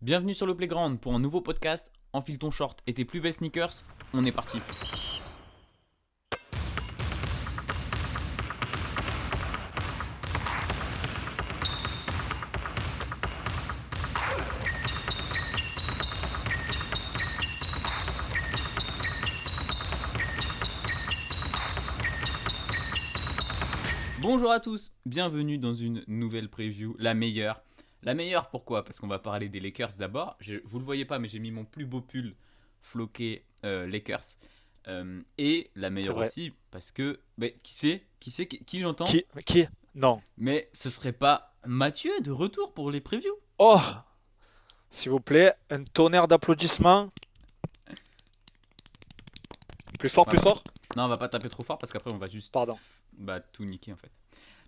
Bienvenue sur le Playground pour un nouveau podcast. Enfile ton short et tes plus belles sneakers. On est parti. Bonjour à tous, bienvenue dans une nouvelle preview, la meilleure. La meilleure pourquoi? Parce qu'on va parler des Lakers d'abord. Vous le voyez pas, mais j'ai mis mon plus beau pull floqué Lakers. Et la C'est meilleure vrai. aussi parce que qui j'entends? Qui? Non. Mais ce serait pas Mathieu de retour pour les previews? Oh, s'il vous plaît, un tonnerre d'applaudissements. Plus fort, On va plus pas- fort. Non, on va pas taper trop fort parce qu'après on va juste Pardon. tout niquer en fait.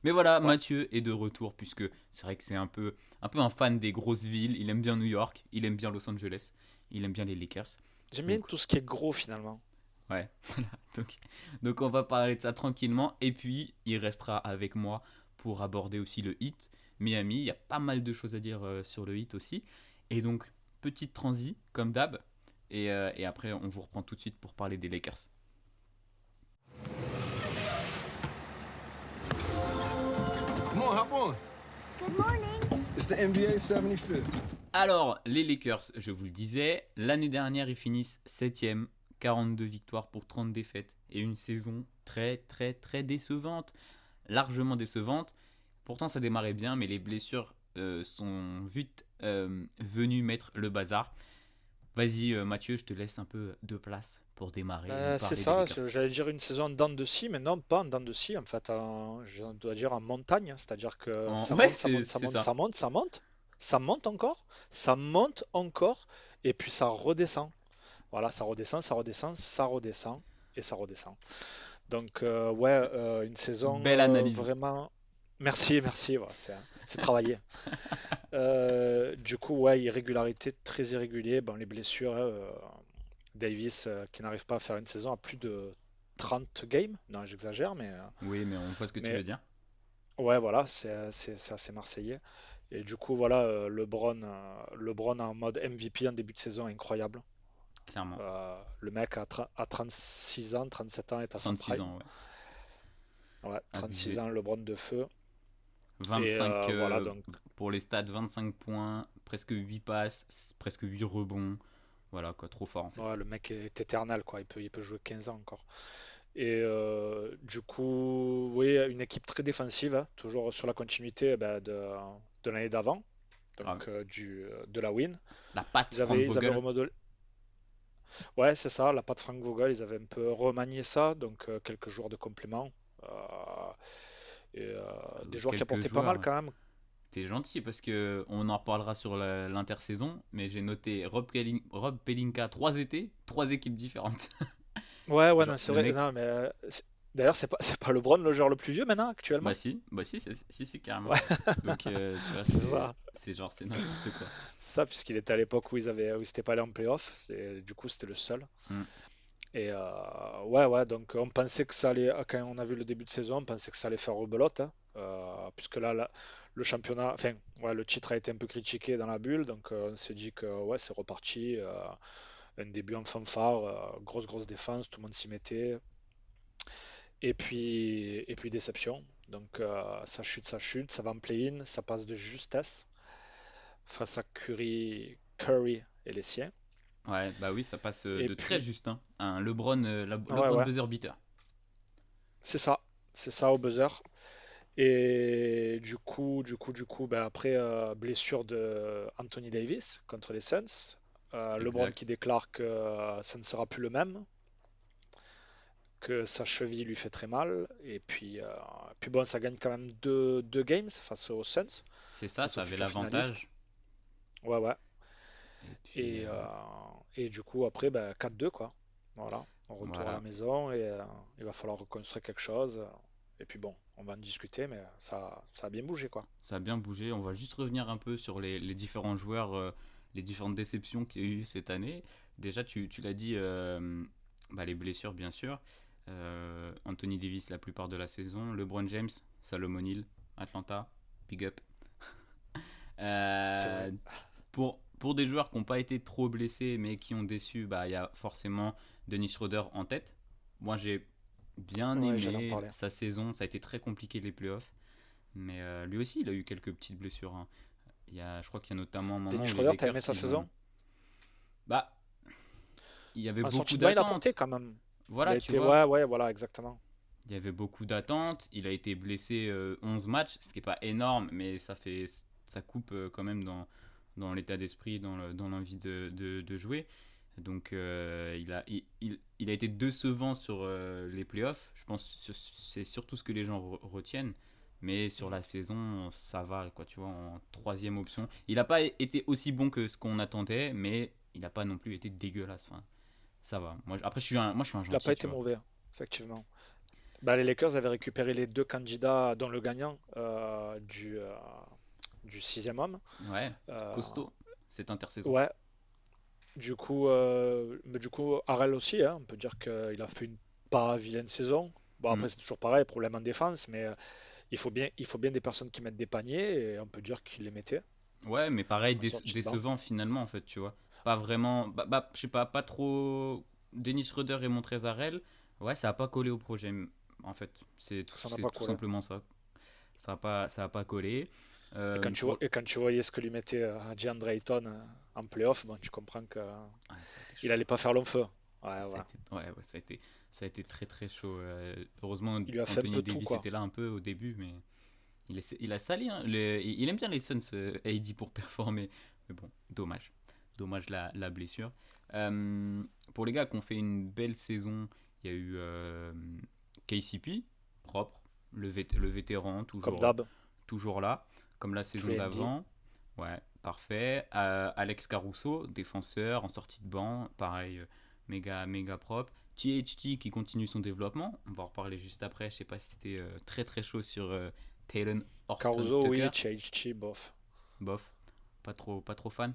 Mais voilà, Ouais. Mathieu est de retour puisque c'est vrai que c'est un peu un fan des grosses villes. Il aime bien New York, il aime bien Los Angeles, il aime bien les Lakers. J'aime bien Donc, tout ce qui est gros finalement. ouais, voilà. Donc, on va parler de ça tranquillement. Et puis, il restera avec moi pour aborder aussi le Heat. Miami, il y a pas mal de choses à dire sur le Heat aussi. Et donc, petite transi, comme d'hab. Et après, on vous reprend tout de suite pour parler des Lakers. Come on, hop on. Good morning. It's the NBA 75th. Alors, les Lakers, je vous le disais, l'année dernière, ils finissent 7ème, 42 victoires pour 30 défaites. Et une saison très, très, très décevante. Largement décevante. Pourtant, ça démarrait bien, mais les blessures sont vite venues mettre le bazar. Vas-y, Mathieu, je te laisse un peu de place pour démarrer et nous C'est parler des ça, Lakers. j'allais dire une saison en dents de scie, mais non, pas en dents de scie, en fait, je dois dire en montagne, c'est-à-dire que ça Ouais, monte, ça c'est monte, ça c'est monte, ça. ça monte, ça monte, ça monte encore, et puis ça redescend. Voilà, ça redescend, ça redescend, ça redescend, et ça redescend. Donc, ouais, une saison Belle analyse. vraiment. Merci, merci, ouais, c'est travaillé. Du coup, ouais, irrégularité très irrégulier. Bon, les blessures, Davis qui n'arrive pas à faire une saison à plus de 30 games. Non, j'exagère, Oui, mais on voit ce que tu veux mais dire. ouais, voilà, c'est assez marseillais. Et du coup, voilà, LeBron en mode MVP en début de saison, incroyable. Clairement. Le mec à 36 ans, 37 ans est à son 36 prime. ans, ouais. Ouais, 36 Abusé. ans, LeBron de feu. Et 25 voilà, donc, pour les stats, 25 points, presque 8 passes, presque 8 rebonds. Voilà, quoi, trop fort en fait. ouais, le mec est éternel, quoi. Il peut jouer 15 ans encore. Et du coup, oui, une équipe très défensive, hein, toujours sur la continuité de l'année d'avant, Grave. donc de la win. La patte Ils Frank avaient, ils avaient Vogel. remodelé. Ouais, c'est ça, la patte Frank Vogel, ils avaient un peu remanié ça, donc quelques joueurs de complément. euh, et des joueurs qui Quelques apportaient pas mal joueurs. quand même. T'es gentil parce que on en reparlera sur l'intersaison, mais j'ai noté Rob Pelinka 3 étés, 3 équipes différentes. Ouais, ouais, Genre, non, c'est le vrai. mec. Non, mais d'ailleurs, c'est pas LeBron le joueur le plus vieux maintenant, actuellement. Bah si, si, carrément. Ouais, Donc, tu vois, c'est ça. c'est genre, c'est n'importe quoi. Ça, puisqu'il était à l'époque où ils n'étaient pas allés en playoff. Du coup, c'était le seul. Hmm. Et ouais, ouais, donc on pensait que ça allait, quand on a vu le début de saison, on pensait que ça allait faire rebelote, hein, puisque là, le championnat, enfin, ouais, le titre a été un peu critiqué dans la bulle, donc on s'est dit que ouais, c'est reparti, un début en fanfare, grosse, grosse défense, tout le monde s'y mettait, et puis déception. Donc ça chute, ça va en play-in, ça passe de justesse face à Curry et les siens. Ouais, bah oui, ça passe Et de très puis, juste, hein. Un LeBron, ouais, LeBron ouais, buzzer beater. c'est ça, c'est ça au buzzer. Et du coup, ben après blessure de Anthony Davis contre les Suns, LeBron qui Exact. déclare que ça ne sera plus le même, que sa cheville lui fait très mal, et puis bon, ça gagne quand même deux games face aux Suns, C'est ça, face aux ça avait futurs finalistes. l'avantage. Ouais, ouais. Et puis, Et, du coup, après, ben, 4-2, quoi. Voilà, on retourne à la voilà. maison et il va falloir reconstruire quelque chose. Et puis bon, on va en discuter, mais ça a bien bougé, quoi. Ça a bien bougé. On va juste revenir un peu sur les différents joueurs, les différentes déceptions qu'il y a eu cette année. Déjà, tu l'as dit, bah, les blessures, bien sûr. Anthony Davis la plupart de la saison. LeBron James, Salomon Hill, Atlanta, big up. C'est vrai. Euh, pour, pour des joueurs qui n'ont pas été trop blessés mais qui ont déçu, il y a forcément Dennis Schroeder en tête. Moi, j'ai bien Ouais, j'allais en aimé parler. sa saison. Ça a été très compliqué les playoffs. Mais lui aussi, il a eu quelques petites blessures, hein. Je crois qu'il y a notamment un moment Dennis où les Schroeder, t'as Lakers, aimé sa ils ont... saison? Bah, il y avait En beaucoup sortie de banc, il a porté d'attentes. quand même. Il a Voilà, tu été, vois. ouais, voilà, exactement. Il y avait beaucoup d'attentes. Il a été blessé 11 matchs, ce qui n'est pas énorme, mais ça coupe quand même dans l'état d'esprit, dans l'envie de jouer. Donc il a été décevant sur les playoffs. Je pense que c'est surtout ce que les gens retiennent. Mais sur la saison, ça va, quoi, tu vois, en troisième option. Il n'a pas été aussi bon que ce qu'on attendait, mais il n'a pas non plus été dégueulasse. Enfin, ça va. Après, je suis un Il n'a pas gentil, tu été vois. mauvais, effectivement. Bah, les Lakers avaient récupéré les deux candidats, dont le gagnant du sixième homme. Ouais, Euh, costaud, cette intersaison. ouais, mais du coup, Harrell aussi, hein, on peut dire qu'il a fait une pas vilaine saison. Bon, Mm. après, c'est toujours pareil, problème en défense, mais il faut bien des personnes qui mettent des paniers, et on peut dire qu'il les mettait Ouais, mais pareil, en sortie de banc. décevant finalement, en fait, tu vois. Pas vraiment, je sais pas trop. Dennis Schroeder et Montrezl, ouais, ça a pas collé au projet, en fait. Ça n'a C'est pas tout collé. simplement ça. Ça a pas collé. Et Pour... quand tu voyais ce que lui mettait DeAndre Ayton en playoff, bon, tu comprends qu'il Ouais, ça a été il chaud. allait pas faire long feu. Ouais, Ça a voilà. été, ouais, ça a été très très chaud. Heureusement, Il lui a fait un Anthony peu tout, Davis quoi. était là un peu au début, mais il a sali, hein. Il aime bien les Suns, AD, pour performer. Mais bon, dommage. Dommage la blessure. Euh, pour les gars qui ont fait une belle saison, il y a eu KCP, propre. Le vétéran, Comme toujours, d'hab, toujours là. Comme la saison 3D. d'avant. Ouais, parfait. Alex Caruso, défenseur, en sortie de banc. Pareil, méga propre. THT qui continue son développement. On va en reparler juste après. Je sais pas si c'était très très chaud sur Taylor Horton Caruso, oui, Tucker. Chichi, bof. Bof. Pas trop fan.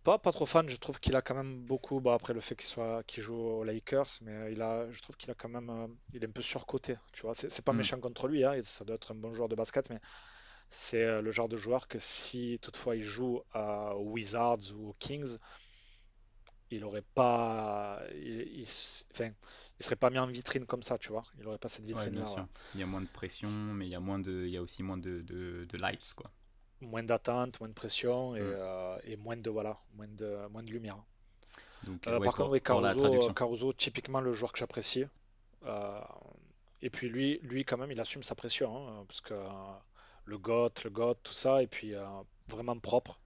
Pas trop fan, je trouve qu'il a quand même beaucoup, bah, après le fait qu'il joue aux Lakers, mais je trouve qu'il a quand même, il est un peu surcoté, tu vois. C'est pas Hmm. méchant contre lui, hein, et ça doit être un bon joueur de basket, mais c'est le genre de joueur que si toutefois il joue aux Wizards ou aux Kings, il aurait pas, enfin, il serait pas mis en vitrine comme ça, tu vois. Il aurait pas cette Ouais, bien vitrine-là, ouais. sûr. Il y a moins de pression, mais il y a aussi moins de lights, quoi. Moins d'attente, moins de pression Hmm. et moins de lumière. Donc, ouais, Par contre, oui, pour la traduction. Caruso, typiquement le joueur que j'apprécie. Euh, et puis lui quand même, il assume sa pression, hein, parce que le GOAT, tout ça, et puis vraiment propre,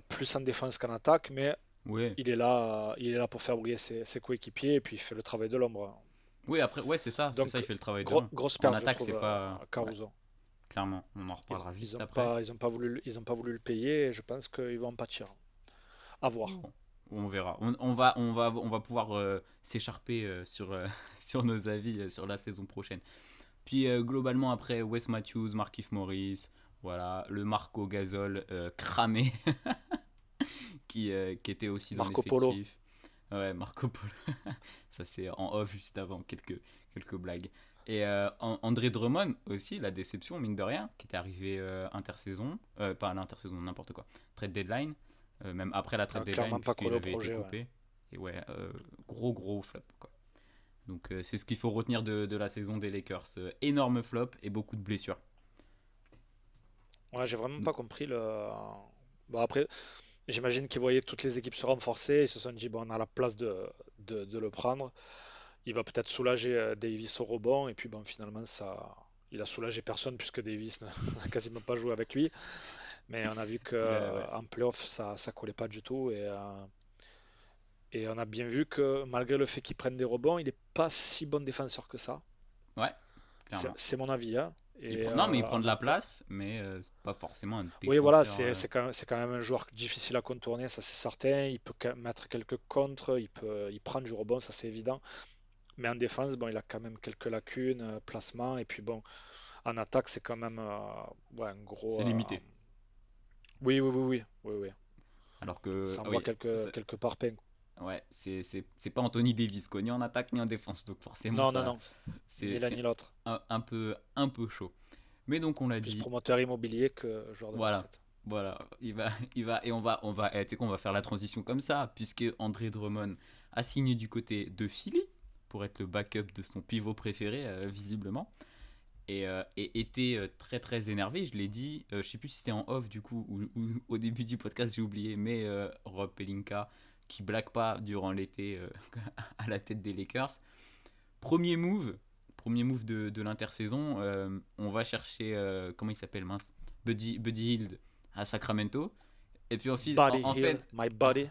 plus en défense qu'en attaque, mais Ouais. il est là pour faire briller ses coéquipiers, et puis il fait le travail de l'ombre. Oui, après, ouais, c'est ça, il Donc, fait le travail de l'ombre. grosse En perte, je attaque, c'est trouve, pas. Ouais, Caruso. clairement, on en reparlera Ils juste ont après. pas, ils ont pas voulu le payer, et je pense qu'ils vont en pâtir. À voir. Bon, on verra. On va pouvoir s'écharper sur, sur nos avis sur la saison prochaine. Puis globalement, après, Wes Matthews, Markieff Morris, voilà, le Marco Gasol cramé qui était aussi dans Marco Polo. l'effectif. Ouais, Marco Polo. Ça, c'est en off juste avant, quelques blagues. Et André Drummond aussi, la déception, mine de rien, qui était arrivé intersaison. Pas à l'intersaison, n'importe quoi. Trade deadline. Même après la trade deadline, Clairement pas puisqu'il collé au avait été projet, ouais. coupé. Et ouais, gros flop, quoi. Donc c'est ce qu'il faut retenir de la saison des Lakers. Énorme flop et beaucoup de blessures. Ouais, j'ai vraiment pas compris le. Bon, après, j'imagine qu'ils voyaient toutes les équipes se renforcer. Ils se sont dit, bon, on a la place de le prendre. Il va peut-être soulager Davis au rebond. Et puis, bon, finalement, il a soulagé personne puisque Davis n'a quasiment pas joué avec lui. Mais on a vu Ouais. qu'en playoff, ça collait pas du tout. Et on a bien vu que malgré le fait qu'il prenne des rebonds, il n'est pas si bon défenseur que ça. Ouais, clairement. C'est mon avis, hein. Et Non, mais il prend en de la atta- place, mais c'est pas forcément un Oui, voilà, défenseur. c'est quand même un joueur difficile à contourner, ça c'est certain. Il peut mettre quelques contres, il prend du rebond, ça c'est évident. Mais en défense, bon, il a quand même quelques lacunes, placement. Et puis bon, en attaque, c'est quand même ouais, un gros. C'est limité. Oui. Alors que, Ça ah envoie oui, c'est- quelques parpaings. ouais, c'est pas Anthony Davis, quoi, ni en attaque ni en défense. Donc forcément, Non, ni l'un c'est ni l'autre. un peu chaud. Mais donc, on l'a Plus dit, promoteur immobilier que joueur de voilà, basket. Voilà, et tu sais qu'on va faire la transition comme ça, puisque André Drummond a signé du côté de Philly pour être le backup de son pivot préféré, visiblement, et était très très énervé. Je l'ai dit, je sais plus si c'était en off du coup ou au début du podcast, j'ai oublié, mais Rob Pelinka qui blague pas durant l'été à la tête des Lakers. Premier move, premier move de l'intersaison, on va chercher comment il s'appelle, mince, Buddy Hield à Sacramento. Et puis Buddy Hield, my buddy.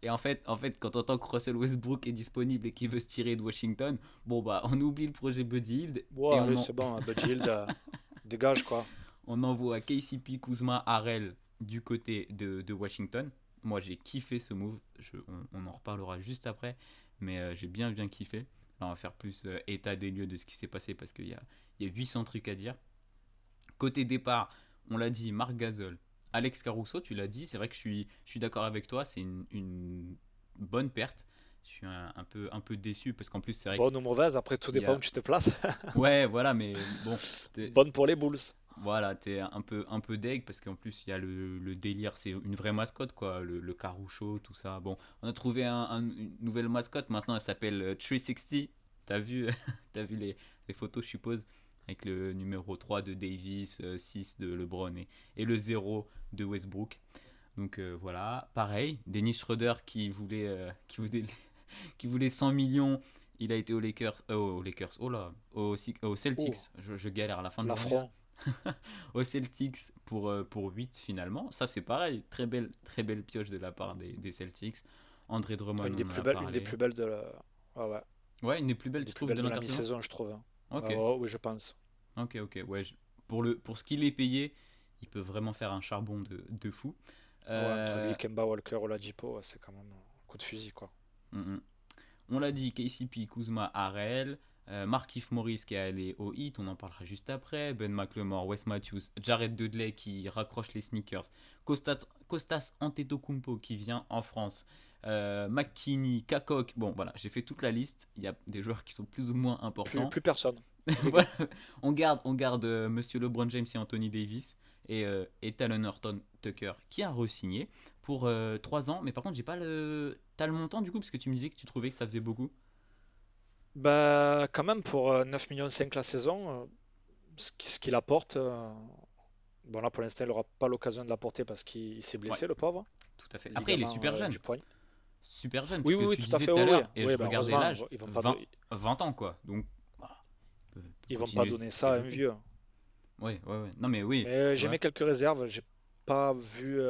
en fait, quand on entend que Russell Westbrook est disponible et qu'il veut se tirer de Washington, bon bah on oublie le projet Buddy Hield et Ouais, allez, c'est bon, Buddy Hield, dégage quoi. on envoie KCP, Kuzma, Harrell du côté de Washington. Moi j'ai kiffé ce move, on en reparlera juste après, mais j'ai bien kiffé. Là on va faire plus état des lieux de ce qui s'est passé parce qu'il y a 800 trucs à dire. Côté départ, on l'a dit, Marc Gasol, Alex Caruso, tu l'as dit, c'est vrai que je suis d'accord avec toi, c'est une bonne perte. Je suis un peu déçu parce qu'en plus, c'est vrai Bonne ou mauvaise, après tout qu'il y dépend a. où tu te places. Ouais, voilà, mais bon, Bonne pour les Bulls. voilà, t'es un peu deg parce qu'en plus, il y a le délire, c'est une vraie mascotte, quoi, le Caruso, tout ça. Bon, on a trouvé une nouvelle mascotte, maintenant elle s'appelle 360. T'as vu, t'as vu les photos, je suppose, avec le numéro 3 de Davis, 6 de LeBron et le 0 de Westbrook. Donc voilà, pareil, Dennis Schroeder qui voulait 100 millions, il a été oh là, aux Celtics, Oh, je galère à la fin de journée là. l'affront. Aux Celtics pour 8 finalement, ça c'est pareil, très belle pioche de la part des Celtics. André Drummond, on en a Une des parlé. plus belles de la. Ouais, ouais. Ouais, une des plus Une belles des tu plus trouves belles de de la l'intersaison. mi-saison, je trouve, hein. Ok, Oui, je pense. ok, ouais, pour ce qu'il est payé, il peut vraiment faire un charbon de fou. Ouais, entre lui, Euh, Kemba Walker, Oladipo, c'est quand même un coup de fusil, quoi. mm, mm. On l'a dit, KCP, Kuzma, Harrell, Markieff Morris qui est allé au Heat, on en parlera juste après, Ben McLemore, Wes Matthews, Jared Dudley qui raccroche les sneakers, Kostas Antetokounmpo qui vient en France, McKinney, Kakok, bon voilà, j'ai fait toute la liste, il y a des joueurs qui sont plus ou moins importants. Plus personne. Voilà. On garde Monsieur LeBron James et Anthony Davis et Talon Horton Tucker qui a re-signé pour 3 ans. Mais par contre, j'ai pas t'as le montant du coup parce que tu me disais que tu trouvais que ça faisait beaucoup. Bah, quand même, pour 9,5 millions la saison, ce qu'il apporte, bon là pour l'instant il n'aura pas l'occasion de l'apporter parce qu'il s'est Ouais, blessé, le pauvre, tout à fait. Après, il est ligament super jeune. du poignet. Super jeune, Oui, puisque oui, oui, tu tout à disais fait, tout à oui, oui. l'heure, et Oui, je bah, regardais heureusement, l'âge, ils vont pas, 20 ans quoi. Donc, bah, peut ils vont pas continuer donner à ça à un développer. vieux. Ouais. Non mais oui, Mais tu j'ai vois. mis quelques réserves, j'ai pas vu,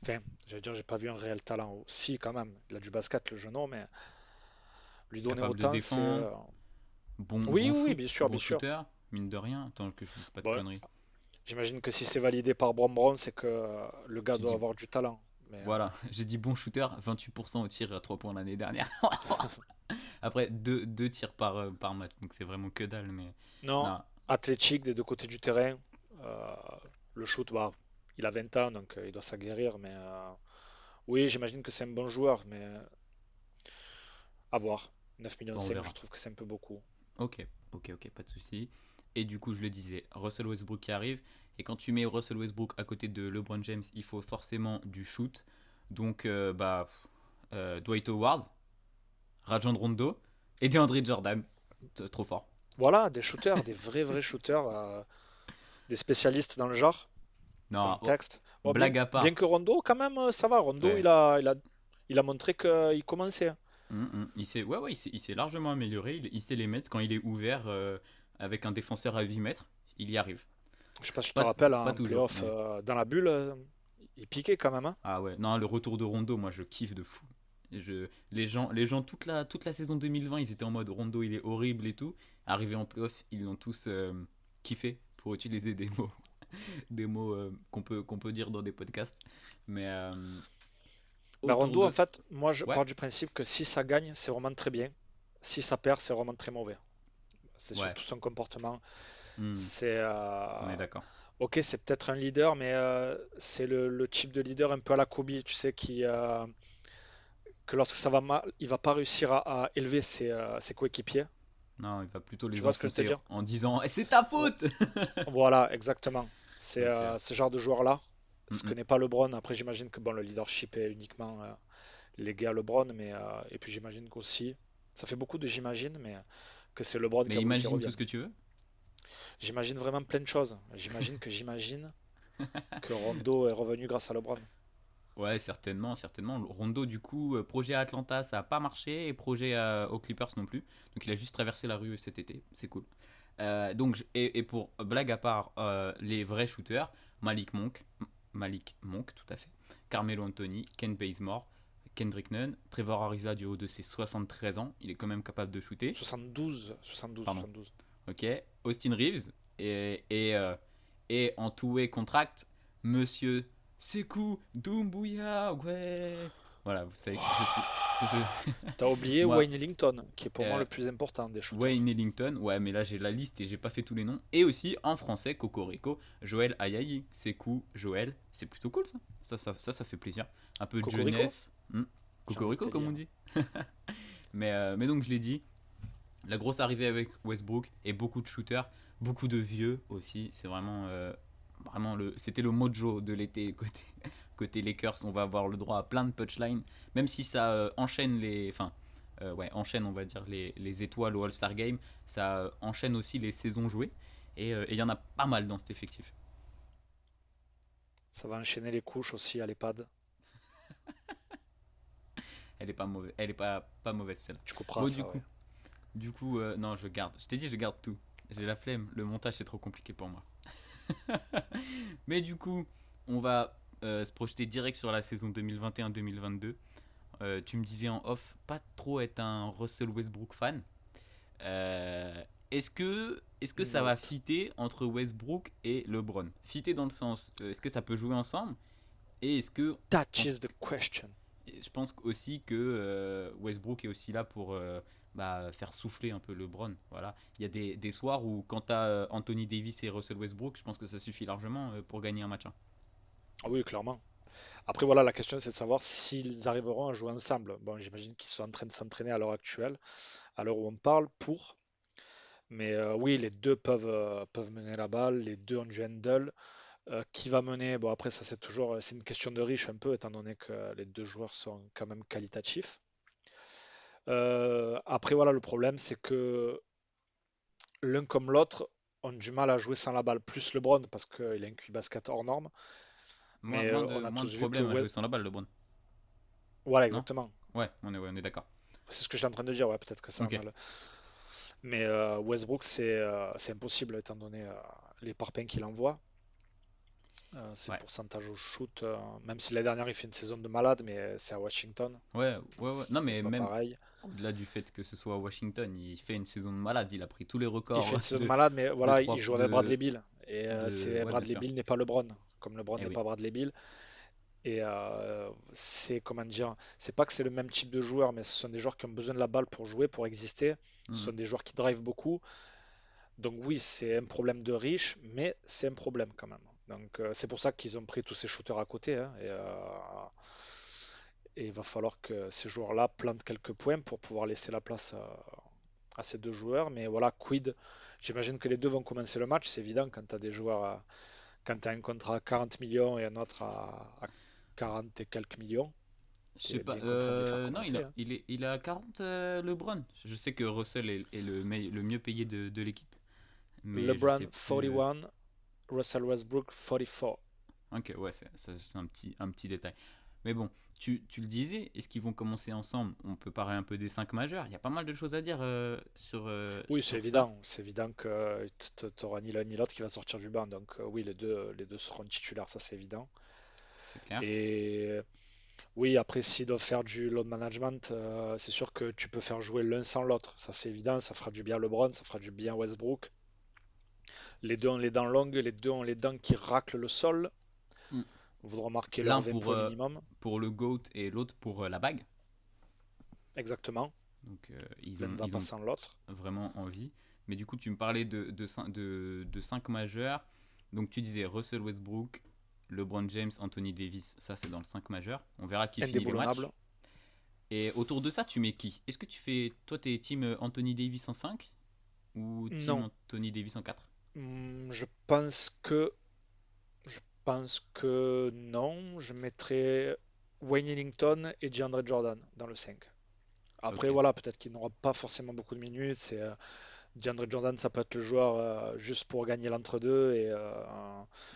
enfin, j'allais dire, j'ai pas vu un réel talent. Si, quand même, il a du basket, le jeune homme, mais lui donner Capable de autant, c'est. défendre, Oui, bon oui, oui, shoot, bien sûr, bon bien sûr. shooter, mine de rien, tant que je dise pas de Bon, conneries. j'imagine que si c'est validé par Bron Brown, c'est que le gars J'ai doit dit avoir du talent. Mais Voilà, j'ai dit bon shooter, 28% au tir à 3 points l'année dernière. Après, deux tirs par match, donc c'est vraiment que dalle. Mais non, non, athlétique des deux côtés du terrain. Euh, le shoot, bah, il a 20 ans, donc il doit s'aguerrir. Mais oui, j'imagine que c'est un bon joueur, mais à voir. 9,5 bon, on millions, je verra. trouve que c'est un peu beaucoup. Ok, pas de souci. Et du coup, je le disais, Russell Westbrook qui arrive. Et quand tu mets Russell Westbrook à côté de LeBron James, il faut forcément du shoot. Donc, Dwight Howard, Rajon Rondo et DeAndre Jordan. Trop fort. Voilà, des shooters, des vrais shooters, des spécialistes dans le genre, dans Non, le texte. Bon, blague à bien part. que Rondo, quand même, ça va. Rondo, Ouais. il a montré qu'il commençait, hein. Il s'est largement amélioré. Il sait les mettre quand il est ouvert avec un défenseur à 8 mètres. Il y arrive. Je sais pas si tu te Pas, rappelles, pas en toujours, playoff, mais. dans la bulle, il piquait quand même, hein. Ah ouais, non, le retour de Rondo, moi je kiffe de fou. Les gens toute la saison 2020, ils étaient en mode Rondo, il est horrible et tout. Arrivé en playoff, ils l'ont tous kiffé pour utiliser des mots qu'on peut dire dans des podcasts. Mais Bah, autour Rondo, en de. fait, moi je Ouais, pars du principe que si ça gagne, c'est vraiment très bien. Si ça perd, c'est vraiment très mauvais. C'est ouais, surtout son comportement. hmm, C'est on est d'accord. ok, c'est peut-être un leader, mais c'est le type de leader un peu à la Kobe, tu sais, que lorsque ça va mal, il va pas réussir à élever ses coéquipiers. Non, il va plutôt Tu les vois ce que je veux te enfoncer dire? en disant, Eh, c'est ta Vo- faute. Voilà, exactement. C'est Donc, ce genre de joueur-là, mm, ce que mm. n'est pas LeBron. Après, j'imagine que bon, le leadership est uniquement légué à LeBron, mais et puis j'imagine qu'aussi, ça fait beaucoup de j'imagine, mais que c'est LeBron qui Mais a voulu qu'il imagine tout revienne. ce que tu veux. J'imagine vraiment plein de choses. J'imagine que Rondo est revenu grâce à LeBron. Ouais, certainement, certainement. Rondo, du coup, projet à Atlanta, ça n'a pas marché, et projet aux Clippers non plus. Donc il a juste traversé la rue cet été, c'est cool. Et pour blague à part, les vrais shooters, Malik Monk, tout à fait, Carmelo Anthony, Ken Bazemore, Kendrick Nunn, Trevor Ariza du haut de ses 73 ans, il est quand même capable de shooter. 72, 72, Pardon. 72. Ok, Austin Reeves et en two-way contract, Monsieur Sekou Doumbouya, ouais. Voilà, vous savez que je suis, T'as oublié moi, Wayne Ellington, qui est pour moi euh, le plus important des shooters. Wayne Ellington, ouais, mais là j'ai la liste et j'ai pas fait tous les noms. Et aussi en français, Cocorico, Joël Ayayi, Sekou, Joël, c'est plutôt cool ça. Ça fait plaisir. Un peu de Cocorico, jeunesse. j'ai envie de Cocorico te comme on dire. dit. Mais donc je l'ai dit, la grosse arrivée avec Westbrook et beaucoup de shooters, beaucoup de vieux aussi. C'est vraiment c'était le mojo de l'été côté Lakers. On va avoir le droit à plein de punchlines, même si ça enchaîne on va dire les étoiles au All-Star Game. Ça enchaîne aussi les saisons jouées et il y en a pas mal dans cet effectif. Ça va enchaîner les couches aussi à l'EHPAD. Elle est pas mauvaise, pas mauvaise celle-là. Tu couperas Bon ça, ouais. du coup non je garde. Je t'ai dit je garde tout. J'ai la flemme. Le montage c'est trop compliqué pour moi. Mais du coup, on va se projeter direct sur la saison 2021-2022. Tu me disais en off, pas trop être un Russell Westbrook fan. Est-ce que ça va Nope. fitter entre Westbrook et LeBron? Fitter dans le sens, est-ce que ça peut jouer ensemble? Et est-ce que That je pense, is the question. je pense aussi que Westbrook est aussi là pour faire souffler un peu LeBron. Voilà. Il y a des soirs où quand tu as Anthony Davis et Russell Westbrook, je pense que ça suffit largement pour gagner un match, hein. Ah oui, clairement. Après, voilà, la question c'est de savoir s'ils arriveront à jouer ensemble. Bon, j'imagine qu'ils sont en train de s'entraîner à l'heure actuelle, à l'heure où on parle, pour. Mais oui, les deux peuvent mener la balle, les deux ont du handle. Qui va mener? Bon, après, ça c'est une question de riche un peu, étant donné que les deux joueurs sont quand même qualitatifs. Après, voilà, le problème, c'est que l'un comme l'autre ont du mal à jouer sans la balle. Plus LeBron, parce qu'il a un QI basket hors norme. Moins, Mais moins de, on a moins de tous vu que problèmes à jouer sans la balle, LeBron. Voilà, Non? exactement. Ouais, on est d'accord. C'est ce que j'étais en train de dire, ouais, peut-être que ça a Ok. mal. Mais Westbrook, c'est impossible, étant donné les parpaings qu'il envoie. Ses Ouais. pourcentages au shoot, même si la dernière il fait une saison de malade, mais c'est à Washington, Ouais, ouais, ouais. Non, c'est mais pas même pareil. au-delà du fait que ce soit à Washington, il fait une saison de malade. Il a pris tous les Il fait records une saison de de, malade, mais de voilà, il 3 joue avec Bradley Beal. Et ouais, bien Bradley sûr. Beal n'est pas LeBron, comme LeBron Eh n'est oui. pas Bradley Beal. Et c'est, comment dire, c'est pas que c'est le même type de joueur, mais ce sont des joueurs qui ont besoin de la balle pour jouer, pour exister. Ce sont Mhm. des joueurs qui drivent beaucoup. Donc oui, c'est un problème de riche, mais c'est un problème quand même. Donc c'est pour ça qu'ils ont pris tous ces shooters à côté, hein, et il va falloir que ces joueurs-là plantent quelques points pour pouvoir laisser la place à ces deux joueurs. Mais voilà, quid, j'imagine que les deux vont commencer le match. C'est évident quand tu as des joueurs, quand tu as un contrat à 40 millions et un autre à 40 et quelques millions, Je tu sais es pas. bien content de les faire Non, commencer, hein. il a 40 LeBron. Je sais que Russell est le mieux payé de l'équipe. Mais je LeBron sais plus. 41, Russell Westbrook 44. Ok, ouais, c'est un petit détail. Mais bon, tu le disais, est-ce qu'ils vont commencer ensemble? On peut parler un peu des 5 majeurs. Il y a pas mal de choses à dire Oui, sur ça. c'est évident que tu n'auras ni l'un ni l'autre qui va sortir du banc. Donc oui, les deux seront titulaires, ça c'est évident. C'est clair. Et oui, après, s'ils doivent faire du load management, c'est sûr que tu peux faire jouer l'un sans l'autre. Ça c'est évident, ça fera du bien à LeBron, ça fera du bien à Westbrook. Les deux ont les dents longues, les deux ont les dents qui raclent le sol. Mm. Voudront marquer leurs L'un 20 points minimum. pour le GOAT et l'autre pour la bague. Exactement. Donc ils L'un ne ont, va ils pas ont sans l'autre. vraiment envie. Mais du coup, tu me parlais de 5 majeurs. Donc tu disais Russell Westbrook, LeBron James, Anthony Davis. Ça, c'est dans le 5 majeur. On verra qui finit les matchs. Indéboulonnable. Et autour de ça, tu mets qui? Est-ce que tu fais. Toi, t'es team Anthony Davis en 5 ou team Non. Anthony Davis en 4? Je pense que pense que non. Je mettrais Wayne Ellington et DeAndre Jordan dans le 5. Après, Ok. voilà, peut-être qu'il n'aura pas forcément beaucoup de minutes. DeAndre Jordan, ça peut être le joueur juste pour gagner l'entre-deux.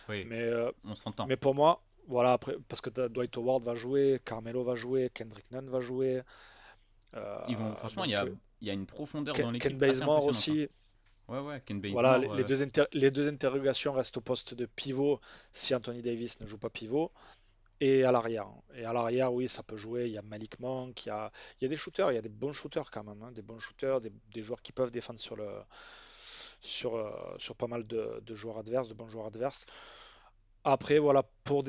Oui, Mais, on s'entend. mais pour moi, voilà, après, parce que Dwight Howard va jouer, Carmelo va jouer, Kendrick Nunn va jouer. Franchement, Donc, il y a une profondeur dans Ken l'équipe assez Bazemore impressionnante, hein. aussi. Ouais, Ken Voilà, Bazemore. les deux interrogations restent au poste de pivot si Anthony Davis ne joue pas pivot et à l'arrière. Et à l'arrière, oui, ça peut jouer. Il y a Malik Monk, il y a des shooters, il y a des bons shooters quand même, hein, des bons shooters, des joueurs qui peuvent défendre sur pas mal de joueurs adverses, de bons joueurs adverses. Après, voilà, pour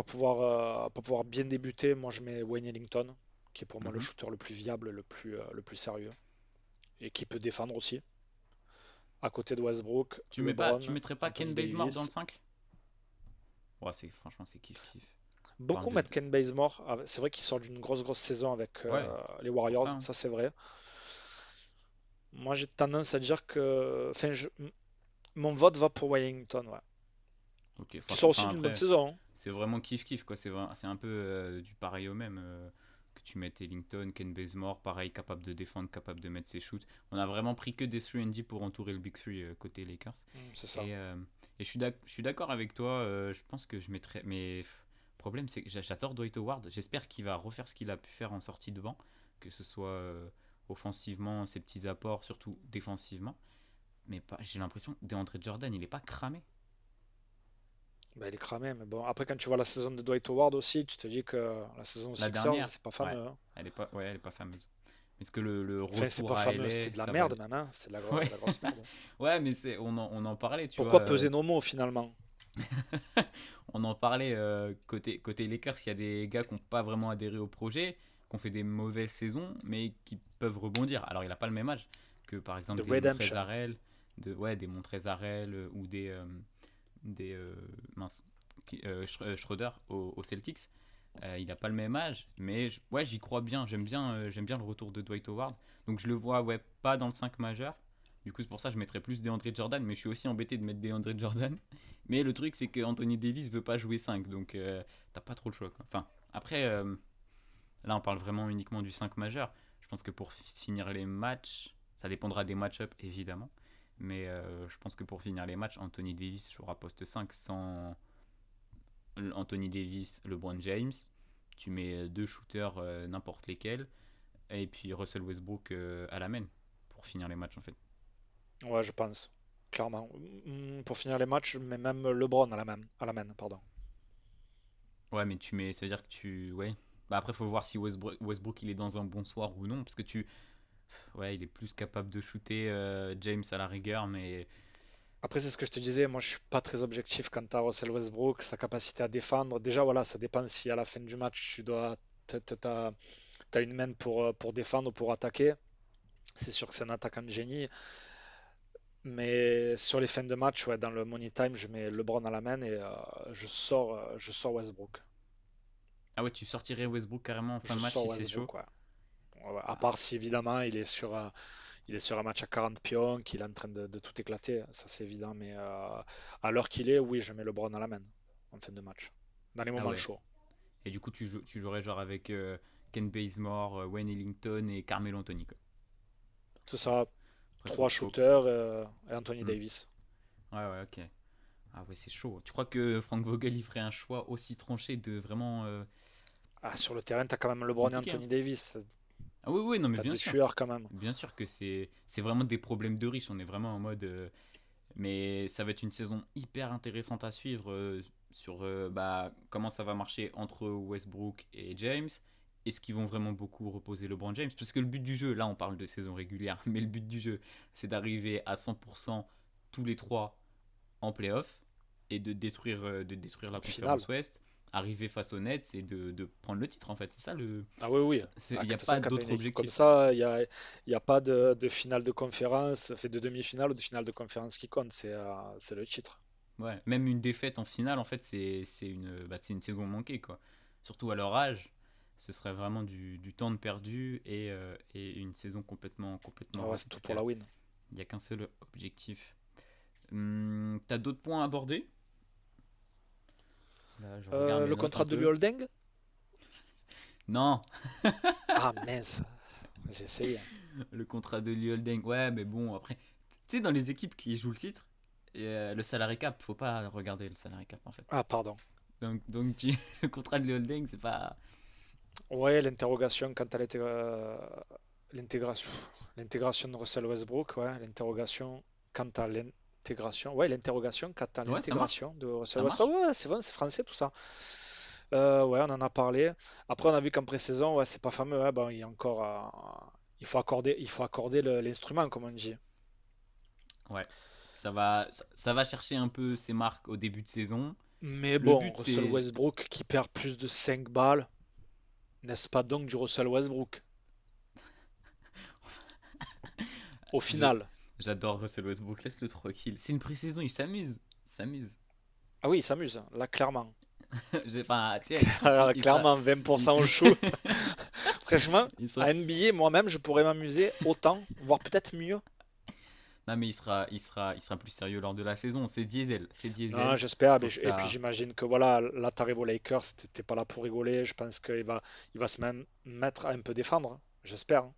pouvoir bien débuter, moi je mets Wayne Ellington, qui est pour moi le Mhm. shooter le plus viable, le plus sérieux, et qui peut défendre aussi. À côté de Westbrook, Tu LeBron, mettrais pas Anthony Ken Bazemore dans le Davis. 5? Ouais, franchement, c'est kiff-kiff. On parle Beaucoup mettent Ken Bazemore. C'est vrai qu'il sort d'une grosse saison avec Ouais, les c'est pour Warriors, ça, hein. ça c'est vrai. Moi j'ai tendance à dire que. Enfin, mon vote va pour Wellington, ouais. Ok, Qui franchement, sort aussi enfin d'une bonne après, saison, hein. c'est vraiment kiff-kiff, quoi. C'est un peu du pareil au même. Que tu mettes Ellington, Ken Bazemore, pareil, capable de défendre, capable de mettre ses shoots. On a vraiment pris que des 3&D pour entourer le Big 3 côté Lakers. C'est ça. Et je suis d'accord avec toi. Je pense que je mettrais. Mais le problème, c'est que j'adore Dwight Howard. J'espère qu'il va refaire ce qu'il a pu faire en sortie de banc. Que ce soit offensivement, ses petits apports, surtout défensivement. Mais j'ai l'impression que DeAndre Jordan, il est pas cramé. Bah, il est cramé, mais bon. Après, quand tu vois la saison de Dwight Howard aussi, tu te dis que la saison aux La Sixers, dernière, c'est pas ouais, fameux, hein. elle est pas fameuse. Est-ce que le Enfin, c'est retour pas à fameux, c'était LA, de la ça va merde aller? même, hein. C'était Ouais, la grosse merde. ouais, mais on en parlait, tu vois. Pourquoi peser nos mots finalement? On en parlait côté Lakers, il y a des gars qui n'ont pas vraiment adhéré au projet, qui ont fait des mauvaises saisons, mais qui peuvent rebondir. Alors, il n'a pas le même âge que, par exemple, The des Redemption. Montrezl des Montrezl ou des mince, Schroeder au Celtics. Il n'a pas le même âge, mais ouais, j'y crois bien. J'aime bien le retour de Dwight Howard. Donc je le vois ouais, pas dans le 5 majeur. Du coup, c'est pour ça que je mettrais plus DeAndre Jordan, mais je suis aussi embêté de mettre DeAndre Jordan. Mais le truc, c'est que Anthony Davis veut pas jouer 5, donc t'as pas trop le choix, quoi. Enfin, après, là, on parle vraiment uniquement du 5 majeur. Je pense que pour finir les matchs, ça dépendra des match-ups, évidemment. Mais je pense que pour finir les matchs, Anthony Davis jouera poste 5 sans Anthony Davis, LeBron James. Tu mets deux shooters, n'importe lesquels. Et puis Russell Westbrook à la main pour finir les matchs, en fait. Ouais, je pense. Clairement. Pour finir les matchs, je mets même LeBron à la main, pardon. Ouais, mais ça veut dire que tu. Ouais. Bah après, faut voir si Westbrook il est dans un bon soir ou non. Parce que tu. Ouais, il est plus capable de shooter James à la rigueur, mais. Après, c'est ce que je te disais, moi je suis pas très objectif quant à Russell Westbrook, sa capacité à défendre. Déjà, voilà, ça dépend si à la fin du match t'as une main pour défendre ou pour attaquer. C'est sûr que c'est un attaquant de génie. Mais sur les fins de match, ouais, dans le money time, je mets LeBron à la main et je sors Westbrook. Ah ouais, tu sortirais Westbrook carrément en fin Je de match sors si c'est chaud. Westbrook, ouais. Ouais, ouais. À Ah, part si évidemment il est sur un match à 40 pions, qu'il est en train de tout éclater, ça c'est évident. Mais à l'heure qu'il est, oui, je mets LeBron à la main en fin de match. Dans les ah moments ouais. chauds. Et du coup, tu jouerais genre avec Ken Bazemore, Wayne Ellington et Carmelo Anthony, quoi. C'est ça, Après, trois shooters et Anthony Hmm. Davis. Ouais, ok. Ah ouais, c'est chaud. Tu crois que Frank Vogel il ferait un choix aussi tranché de vraiment Ah, sur le terrain, t'as quand même c'est LeBron et compliqué, hein. Anthony Davis. Ah oui, non, mais T'as deux tueurs quand même. bien sûr que c'est vraiment des problèmes de riches. On est vraiment en mode, mais ça va être une saison hyper intéressante à suivre sur bah, comment ça va marcher entre Westbrook et James. Est-ce qu'ils vont vraiment beaucoup reposer LeBron James? Parce que le but du jeu, là on parle de saison régulière, mais le but du jeu, c'est d'arriver à 100% tous les trois en playoff et de détruire la Au final. conférence Ouest, arriver face aux Nets et de prendre le titre en fait. C'est ça le. Ah oui, oui. Il Ah, n'y de a toute façon, pas quand tu as une d'autre équipe comme objectif. ça, il y a pas de finale de conférence, fait de demi-finale ou de finale de conférence qui compte, c'est le titre. Ouais, même une défaite en finale, en fait, c'est une saison manquée, quoi. Surtout à leur âge, ce serait vraiment du temps de perdu et une saison complètement Ah ouais, ratée, c'est tout parce pour qu'il la win. n'y a qu'un seul objectif. T'as d'autres points à aborder? Là, je regarde mes Le notes un contrat de peu. Holding? Non, Ah mince, j'essaye. le contrat de Liu Holding. Ouais, mais bon, après, tu sais, dans les équipes qui jouent le titre, le salary cap, faut pas regarder le salary cap en fait. Ah pardon. Donc le contrat de Liu Holding, c'est pas. Ouais, l'interrogation quant à l'intégration, l'intégration de Russell Westbrook, ouais, l'interrogation quant à l'intégration, ouais, l'interrogation quant à Ouais, ça marche. l'intégration de Russell Ça Westbrook, marche. ouais, c'est bon, c'est français tout ça. Ouais, on en a parlé. Après, on a vu qu'en pré-saison, ouais, c'est pas fameux, hein, bon, il y a encore, il faut accorder l'instrument, comme on dit. Ouais. Ça va chercher un peu ses marques au début de saison. Mais Le bon, but, Russell c'est. Westbrook qui perd plus de 5 balles, n'est-ce pas donc du Russell Westbrook au je- final? J'adore Russell Westbrook, laisse-le tranquille. C'est une pré-saison, il s'amuse. Il s'amuse. Ah oui, il s'amuse, hein, là, clairement. Enfin, tu sais, il sera. Clairement, il- 20% au shoot. Franchement, il sera. à NBA, moi-même, je pourrais m'amuser autant, voire peut-être mieux. Non, mais il sera plus sérieux lors de la saison. C'est Diesel. C'est Non, Diesel. j'espère. Faut que Et puis ça. j'imagine que voilà, là, t'arrives aux Lakers, t'es pas là pour rigoler. Je pense il va se même mettre à un peu défendre. J'espère, hein.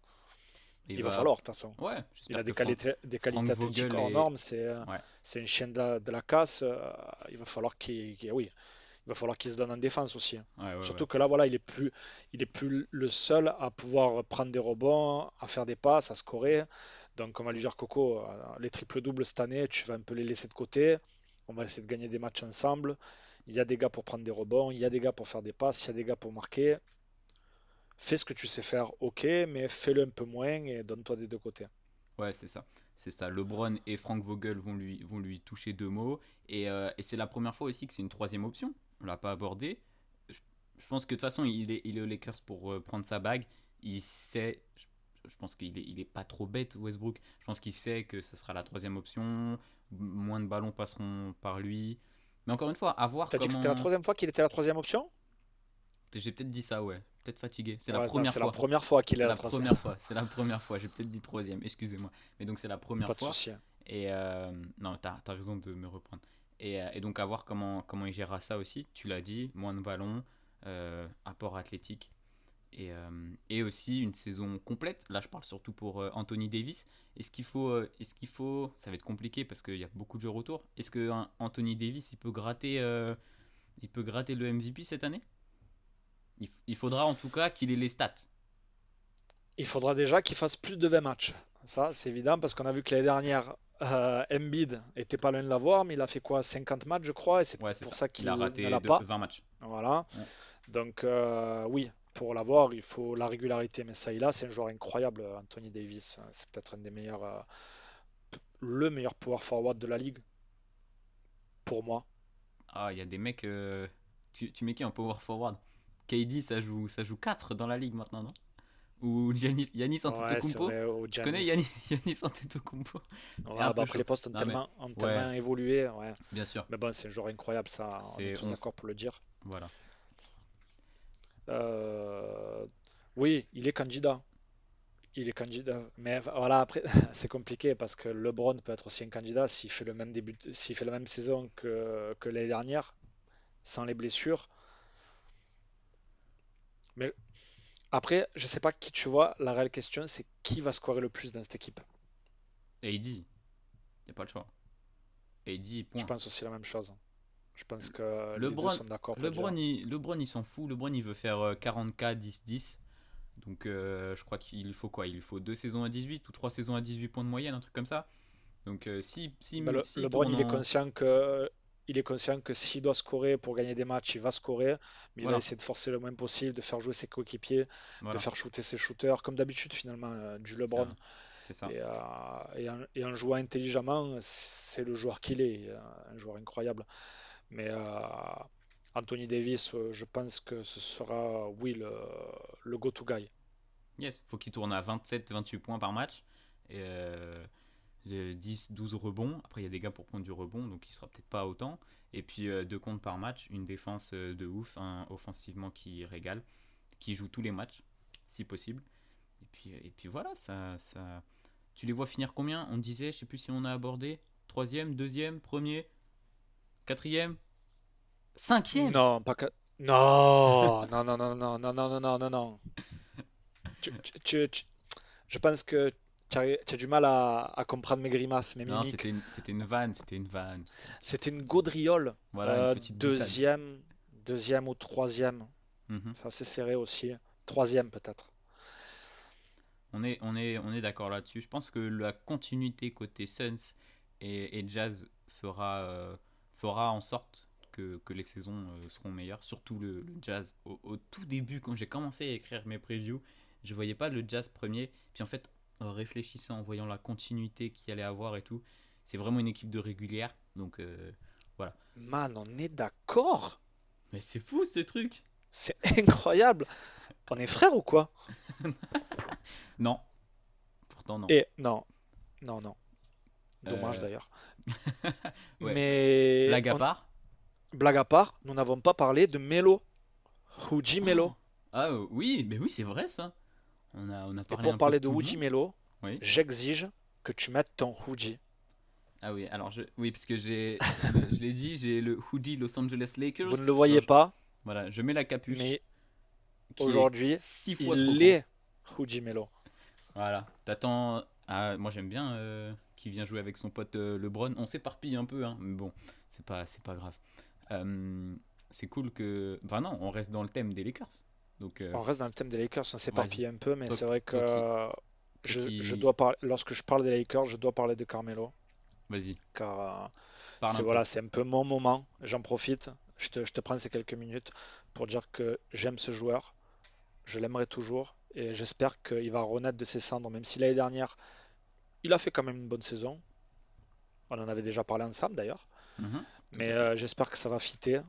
Il Il va va. falloir, de toute façon. Ouais, Il a j'espère que des Frank qualités athlétiques Vogel hors est. normes. Ouais. C'est un chien de la casse. Il va falloir oui, il va falloir qu'il se donne en défense aussi, hein. Ouais, ouais, ouais. Surtout que là, voilà, il est plus le seul à pouvoir prendre des rebonds, à faire des passes, à scorer. Donc, on va lui dire, Coco, les triples-doubles cette année, tu vas un peu les laisser de côté. On va essayer de gagner des matchs ensemble. Il y a des gars pour prendre des rebonds, il y a des gars pour faire des passes, il y a des gars pour marquer. Fais ce que tu sais faire, ok, mais fais-le un peu moins et donne-toi des deux côtés. Ouais, c'est ça. C'est ça. LeBron et Frank Vogel vont lui toucher deux mots. Et c'est la première fois aussi que c'est une troisième option. On l'a pas abordé. Je, je pense que de toute façon, il est aux Lakers pour prendre sa bague. Il sait. Je pense qu'il est pas trop bête, Westbrook. Je pense qu'il sait que ce sera la troisième option. Moins de ballons passeront par lui. Mais encore une fois, à voir T'as dit que c'était la comment. troisième fois qu'il était la troisième option? J'ai peut-être dit ça, ouais. Peut-être fatigué. C'est la Ouais, non, première c'est la fois. première fois qu'il C'est est la la troisième. première fois. C'est la première fois. J'ai peut-être dit troisième. Excusez-moi. Mais donc c'est la première Pas de fois. souci. Et non, t'as raison de me reprendre. Et donc à voir comment il gérera ça aussi. Tu l'as dit, moins de ballons, apport athlétique. Et aussi une saison complète. Là, je parle surtout pour Anthony Davis. Est-ce qu'il faut, ça va être compliqué parce qu'il y a beaucoup de joueurs autour. Est-ce que Anthony Davis, il peut gratter le MVP cette année? Il faudra en tout cas qu'il ait les stats. Il faudra déjà qu'il fasse plus de 20 matchs. Ça, c'est évident parce qu'on a vu que l'année dernière, Embiid était pas loin de l'avoir, mais il a fait quoi? 50 matchs, je crois, et c'est Ouais, peut-être c'est pour ça. ça Il a qu'il ne raté l'a pas. 20 matchs. Voilà. Ouais. Donc, oui, pour l'avoir, il faut la régularité. Mais ça, il a, c'est un joueur incroyable, Anthony Davis. C'est peut-être un des meilleurs, le meilleur power forward de la ligue, pour moi. Ah, il y a des mecs. Tu mets qui en power forward? KD, ça joue 4 dans la ligue maintenant, non? Ou Giannis Ouais, c'est Antetokounmpo? vrai, au Tu connais Giannis. Giannis Antetokounmpo? Ouais, Il est un bah peu après, chaud. les postes Non, mais ont ouais, tellement évolué. Ouais. bien sûr. Mais bon, c'est un joueur incroyable, ça, on est C'est tous 11. d'accord pour le dire. Voilà. Euh, oui, il est candidat. Il est candidat. Mais voilà, après, c'est compliqué parce que LeBron peut être aussi un candidat s'il fait le même s'il fait la même saison que l'année dernière, sans les blessures. Mais après, je sais pas qui tu vois. La réelle question, c'est qui va scorer le plus dans cette équipe. AD, il n'y a pas le choix. AD, Je point. pense aussi la même chose. Je pense que les deux LeBron, sont d'accord pour le dire. LeBron, il s'en fout. LeBron, il veut faire 40K, 10-10. Donc, je crois qu'il faut quoi? Il faut 2 saisons à 18 ou 3 saisons à 18 points de moyenne, un truc comme ça. Donc, Bah, s'il LeBron, tourne en. il est conscient que s'il doit scorer pour gagner des matchs, il va scorer, mais il va Voilà, essayer de forcer le moins possible, de faire jouer ses coéquipiers, de voilà. faire shooter ses shooters, comme d'habitude finalement, du C'est LeBron. ça. C'est ça. Et en jouant intelligemment, c'est le joueur qu'il est, un joueur incroyable. Mais Anthony Davis, je pense que ce sera, oui, le go-to guy. Yes, faut qu'il tourne à 27-28 points par match. Et, de 10-12 rebonds. Après, il y a des gars pour prendre du rebond, donc il sera peut-être pas autant. Et puis, 2 comptes par match, une défense de ouf, un offensivement qui régale, qui joue tous les matchs, si possible. Et puis voilà, ça. Tu les vois finir combien? On disait, je sais plus si on a abordé. Troisième, deuxième, premier, quatrième. 5e. Non, pas que. Non, non, non, non, non, non, non, non, non, non, non. Tu- tu- tu- tu- Je pense que tu as du mal à comprendre mes grimaces, mes Non, mimiques. c'était une vanne, c'était une vanne. C'était une petite, C'était une gaudriole. voilà, une petite boutade. Deuxième ou troisième. Mhm. C'est assez serré aussi. Troisième peut-être. On est d'accord là-dessus. Je pense que la continuité côté Suns et Jazz fera en sorte que les saisons seront meilleures. Surtout le Jazz. Au tout début, quand j'ai commencé à écrire mes previews, je voyais pas le Jazz premier. Puis en fait, en réfléchissant, en voyant la continuité qu'il allait avoir et tout, c'est vraiment une équipe de régulière. Donc voilà. Man, on est d'accord? Mais c'est fou ce truc. C'est incroyable. On est frères ou quoi? Non, pourtant non. Et non, non, non. Dommage Euh, d'ailleurs. ouais. Mais Blague à part. blague à part, nous n'avons pas parlé de Melo. Huji Oh. Melo. Ah oui, mais oui, c'est vrai ça. On a Et parlé pour un peu de parler de tout le Huji monde. Melo, Oui. j'exige que tu mettes ton Huji. Ah oui, alors oui, parce que je l'ai dit, j'ai le hoodie Los Angeles Vous Lakers. ne le Alors voyez pas, voilà, je mets la capuche mais qui est aujourd'hui, 6 fois trop il grand. est Huji Melo. Voilà, t'attends. Ah, moi j'aime bien qui vient jouer avec son pote LeBron. On s'éparpille un peu, hein, mais bon, c'est pas grave. Euh, c'est cool que. Enfin non, on reste dans le thème des Lakers. Donc On reste dans le thème des Lakers, on vas-y, s'éparpille un peu, mais toi, c'est vrai toi qui, que toi je qui, dois parler, lorsque je parle des Lakers, je dois parler de Carmelo, vas-y, car parle c'est un peu. voilà, c'est un peu mon moment. J'en profite. Je te prends ces quelques minutes pour dire que j'aime ce joueur, je l'aimerai toujours, et j'espère qu'il va renaître de ses cendres, même si l'année dernière, il a fait quand même une bonne saison. On en avait déjà parlé ensemble d'ailleurs. Mhm, tout Mais à fait. j'espère que ça va fitter,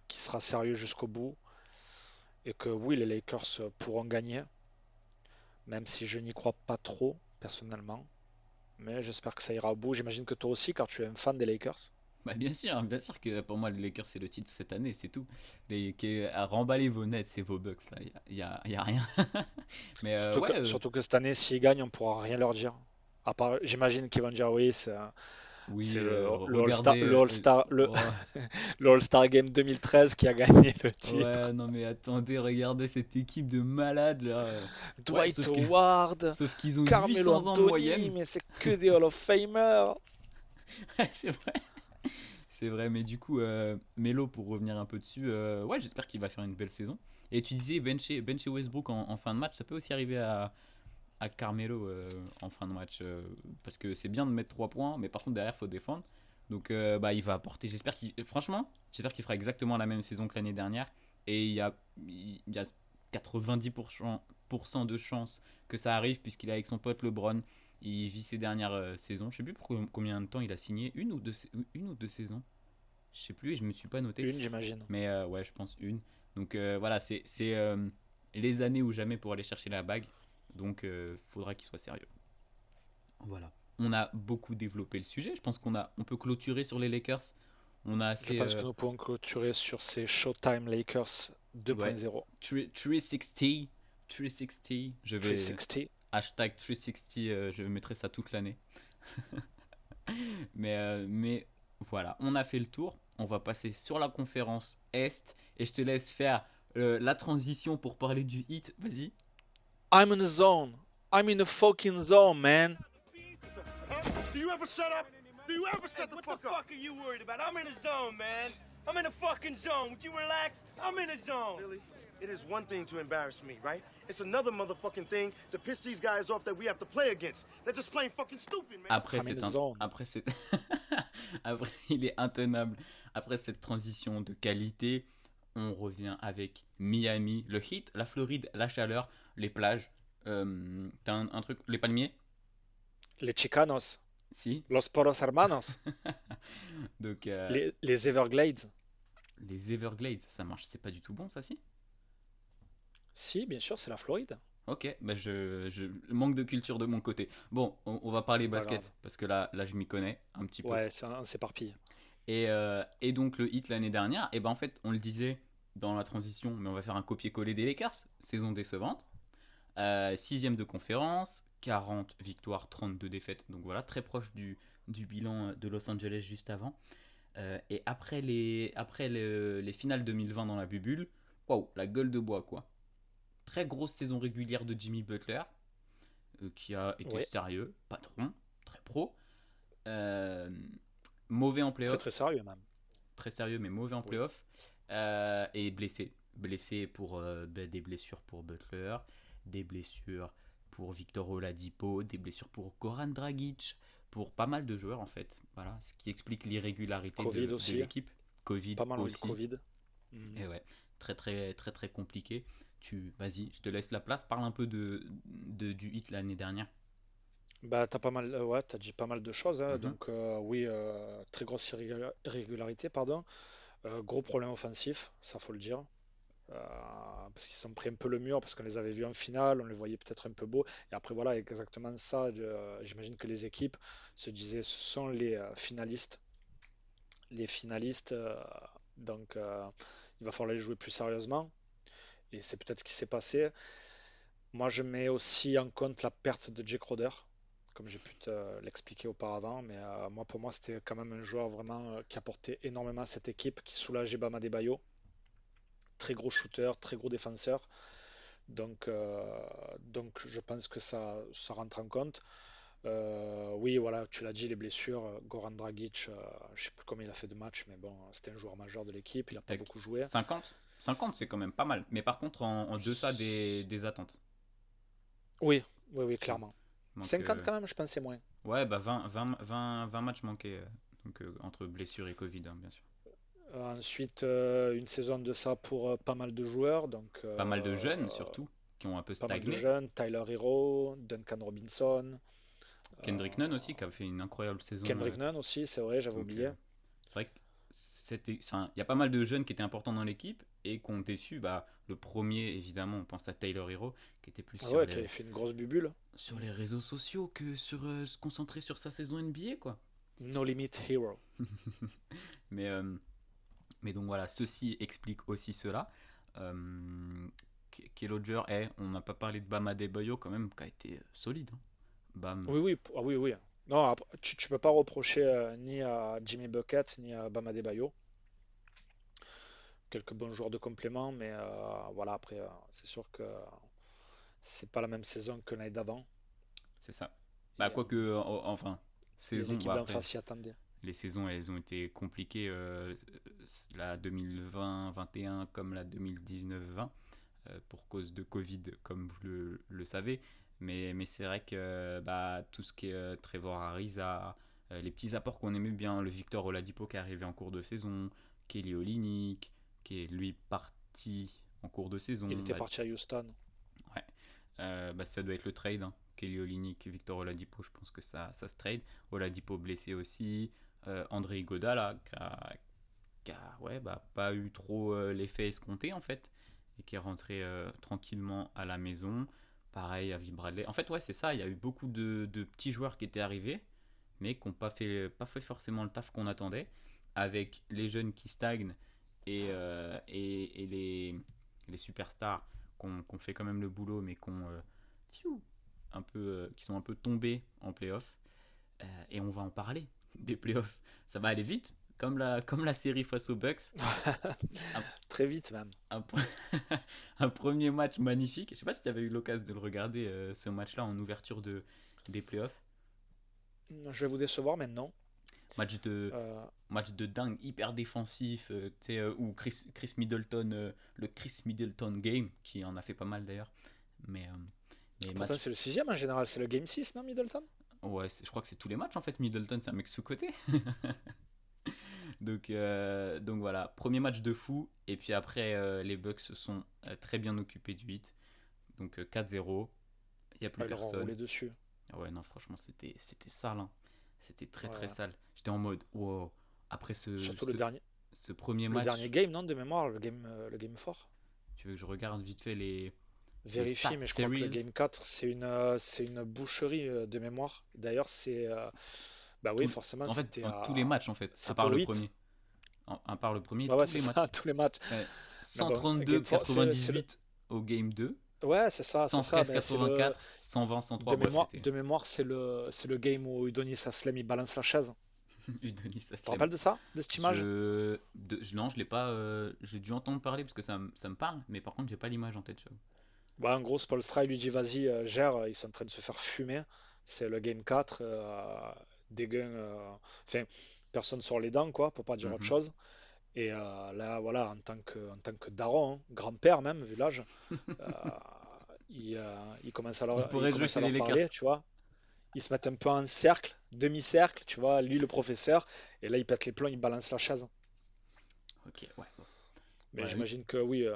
qu'il sera sérieux jusqu'au bout et que oui, les Lakers pourront gagner, même si je n'y crois pas trop personnellement. Mais j'espère que ça ira au bout. J'imagine que toi aussi, car tu es un fan des Lakers. Bah bien sûr que pour moi les Lakers c'est le titre cette année, c'est tout. À remballer vos Nets et vos Bucks là, y a rien. Mais ouais, Surtout que cette année, s'ils gagnent, on pourra rien leur dire. À part, j'imagine qu'ils vont dire oui, c'est oui, le All-Star, regardez, oh, le All-Star Game 2013 qui a gagné le titre. ouais, non mais attendez, regardez cette équipe de malades là. Ouais, Dwight Howard, sauf qu'ils ont Carmelo 800 ans de Anthony, moyenne. mais c'est que des Hall of Famers. Ouais, c'est vrai, mais du coup, Melo pour revenir un peu dessus, ouais, j'espère qu'il va faire une belle saison. Et tu disais bencher Westbrook en fin de match, ça peut aussi arriver à Carmelo en fin de match. Parce que c'est bien de mettre 3 points, mais par contre derrière, il faut défendre. Donc bah, il va apporter, franchement, j'espère qu'il fera exactement la même saison que l'année dernière. Et il y a 90% de chances que ça arrive, puisqu'il est avec son pote LeBron. Il vit ses dernières saisons. Je sais plus pour combien de temps il a signé. Une ou deux saisons. Je sais plus et je me suis pas noté. Une, j'imagine. Mais ouais, je pense une. Donc voilà, c'est les années ou jamais pour aller chercher la bague. Donc faudra qu'il soit sérieux. Voilà. On a beaucoup développé le sujet. Je pense on peut clôturer sur les Lakers. On a Je assez pense que nous pouvons clôturer sur ces Showtime Lakers ouais 2.0. 360 360. Je vais 360. hashtag 360. Je mettrai ça toute l'année. Mais voilà, on a fait le tour. On va passer sur la conférence Est et je te laisse faire la transition pour parler du hit. Vas-y. I'm in the zone. I'm in the fucking zone, man. Do you ever shut up? Do you ever shut the fuck up? What the fuck are you worried about? I'm in a zone, man. I'm in a fucking zone. Would you relax? I'm in a zone. Billy, it is one thing to embarrass me, right? It's another motherfucking thing to piss these guys off that we have to play against. They're just plain fucking stupid, man. Après, I'm in the zone. Après, il est intenable. Après cette transition de qualité, on revient avec Miami, le Heat, la Floride, la chaleur, les plages. T'as un truc, les palmiers? Les Chicanos. Si. Los Poros Hermanos. Donc, Les Everglades. les Everglades, ça marche, c'est pas du tout bon ça, si? Si, bien sûr, c'est la Floride. Ok, bah je manque de culture de mon côté. Bon, on va parler C'est pas basket, grave. parce que là je m'y connais un petit peu. Ouais, on s'éparpille. Et donc le hit l'année dernière, et ben en fait on le disait dans la transition, mais on va faire un copier-coller des Lakers, saison décevante. 6ème de conférence, 40 victoires, 32 défaites, donc voilà, très proche du bilan de Los Angeles juste avant. Et après les finales 2020 dans la bubule, waouh, la gueule de bois, quoi. Très grosse saison régulière de Jimmy Butler, qui a été Oui, sérieux, patron, très pro. Euh, Mauvais en très playoff, très sérieux même. très sérieux, mais mauvais en Oui. playoff. Et blessé. Blessé pour des blessures pour Butler, des blessures pour Victor Oladipo, des blessures pour Goran Dragic, pour pas mal de joueurs en fait. Voilà, ce qui explique l'irrégularité Covid de aussi, l'équipe. Covid pas mal ont eu le aussi. Covid. Mhm. Et ouais, très très très très compliqué. Vas-y, je te laisse la place. Parle un peu du hit l'année dernière. Bah, t'as pas mal, ouais, t'as dit pas mal de choses, hein. Mhm. Donc oui, très grosse irrégularité, pardon. Gros problème offensif, ça faut le dire. Parce qu'ils ont pris un peu le mur, parce qu'on les avait vus en finale, on les voyait peut-être un peu beaux. Et après, voilà, exactement ça. J'imagine que les équipes se disaient, ce sont les finalistes. Les finalistes, donc il va falloir les jouer plus sérieusement. Et c'est peut-être ce qui s'est passé. Moi, je mets aussi en compte la perte de Jake Crowder, comme j'ai pu te l'expliquer auparavant. Mais moi, pour moi, c'était quand même un joueur vraiment qui apportait énormément à cette équipe, qui soulageait Bam Adebayo. Très gros shooter, très gros défenseur. Donc je pense que ça rentre en compte. Oui, voilà, tu l'as dit, les blessures. Goran Dragic, je sais plus combien il a fait de matchs, mais bon, c'était un joueur majeur de l'équipe. Il n'a pas Tac. beaucoup joué. 50. 50, c'est quand même pas mal. Mais par contre, en deçà des attentes. Oui, oui, oui, Tu vois. clairement. Donc, 50 quand même, je pensais moins. ouais, bah 20 matchs manqués. Donc, entre blessures et Covid, hein, bien sûr. Ensuite, une saison de ça pour pas mal de joueurs, donc Pas mal de jeunes, surtout, qui ont un peu pas mal de stagné. jeunes. Tyler Hero, Duncan Robinson, Kendrick Nunn euh, aussi, qui a fait une incroyable saison. Kendrick Nunn aussi, c'est vrai, j'avais Donc, oublié. c'est vrai que enfin, il y a pas mal de jeunes qui étaient importants dans l'équipe et qui ont déçu. Bah, le premier, évidemment, on pense à Tyler Hero, qui était plus Ah ouais, qui avait fait une grosse bubule. sur les réseaux sociaux que se concentrer sur sa saison NBA, quoi. No Limit Hero. Mais, euh, mais donc voilà, ceci explique aussi cela. Quel autre joueur est on n'a pas parlé de Bam Adebayo quand même, qui a été solide, hein. Bam. Oui, oui, ah oui, oui. Non, après, tu peux pas reprocher ni à Jimmy Bucket ni à Bam Adebayo. Quelques bons joueurs de complément, mais voilà, après, c'est sûr que c'est pas la même saison que l'année d'avant. C'est ça. Bah, Et quoique, enfin, les saison, équipes bah d'en après, face s'y attendaient. les saisons, elles ont été compliquées, la 2020-21 comme la 2019-20, pour cause de Covid, comme vous le savez. Mais c'est vrai que bah, tout ce qui est Trevor Harris a les petits apports qu'on aimait bien, le Victor Oladipo qui est arrivé en cours de saison, Kelly Olynyk, qui est lui parti en cours de saison. Il était Bah, parti à Houston. ouais. Bah, ça doit être le trade, hein. Kelly Olynyk, Victor Oladipo, je pense que ça se trade. Oladipo blessé aussi. André Iguodala là, qui a ouais, bah, pas eu trop l'effet escompté en fait, et qui est rentré tranquillement à la maison. Pareil, Avi Bradley. En fait, ouais, c'est ça, il y a eu beaucoup de petits joueurs qui étaient arrivés, mais qui n'ont pas fait forcément le taf qu'on attendait, avec les jeunes qui stagnent et les superstars qu'on fait quand même le boulot, mais qui sont un peu tombés en playoff. Et on va en parler des playoffs. Ça va aller vite, comme la série face aux Bucks. Un, Très vite même. un, un premier match magnifique. Je sais pas si tu avais eu l'occasion de le regarder, ce match-là en ouverture des playoffs. Je vais vous décevoir maintenant. Match de, Euh, match de dingue, hyper défensif, tu sais, où Chris Middleton, le Chris Middleton game, qui en a fait pas mal d'ailleurs. Mais Pourtant, match, c'est le sixième en général. C'est le Game 6, non, Middleton? ouais, je crois que c'est tous les matchs en fait. Middleton, c'est un mec sous-côté. Donc voilà, premier match de fou. Et puis après, les Bucks se sont très bien occupés du hit. Donc 4-0, il n'y a plus Ils leur ont personne. roulé dessus. Ah ouais, non, franchement, c'était sale, hein. C'était très Ouais, très ouais. sale. J'étais en mode, wow. Après ce, Surtout ce, ce premier le dernier match, game, non, de mémoire, le game fort. tu veux que je regarde vite fait les Vérifie, stats mais je crois que le series. game 4, c'est une boucherie de mémoire. D'ailleurs, bah oui, Tout- forcément, En fait, c'était tous les matchs, en fait, à c'était part au le 8. premier. À part le premier, Ouais, ouais, tous c'est les ça, matchs. tous les matchs. Ouais, Mais bon, game 4, 132-98 au game 2, ouais, c'est ça, mais c'est le, 113-84, 120-103. Bref, c'était. de mémoire, c'est le game où Udonis Haslem, il balance la chaise. Udonis Tu te Haslem. rappelles de ça, de cette image? Non, je l'ai pas. J'ai dû entendre parler parce que ça me parle, mais par contre, j'ai pas l'image en tête. J'avoue. Bah, en gros, Spoelstra, il lui dit vas-y, gère, ils sont en train de se faire fumer. C'est le game 4, des gains. Enfin, personne sort les dents, quoi, pour pas dire autre Mhm. chose. Et là, voilà, en tant que daron, hein, grand-père même, vu l'âge, euh, il commence à Il il pourrait jouer commence à chez les leur Lakers. parler, tu vois. Ils se mettent un peu en cercle, demi-cercle, tu vois, lui le professeur, et là il pète les plombs, il balance la chaise. Ok, ouais. Bon. Mais Ouais, oui. j'imagine que oui,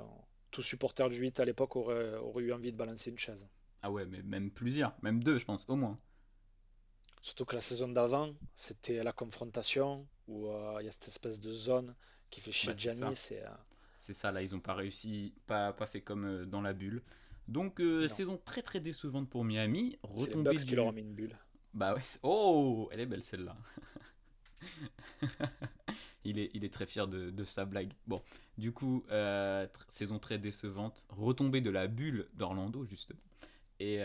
tout supporter du 8 à l'époque aurait eu envie de balancer une chaise. Ah ouais, mais même plusieurs, même deux, je pense, au moins. Surtout que la saison d'avant, c'était la confrontation où il y a cette espèce de zone qui fait Bah, chier c'est ça. Giannis et C'est ça, là, ils ont pas réussi, pas fait comme dans la bulle. Donc, non, saison très très décevante pour Miami. c'est les Retombée Bucks qui leur ont du. mis une bulle. Bah ouais. Oh, elle est belle celle-là. Il est très fier de sa blague. Bon, du coup, saison très décevante. Retombée de la bulle d'Orlando, justement. Et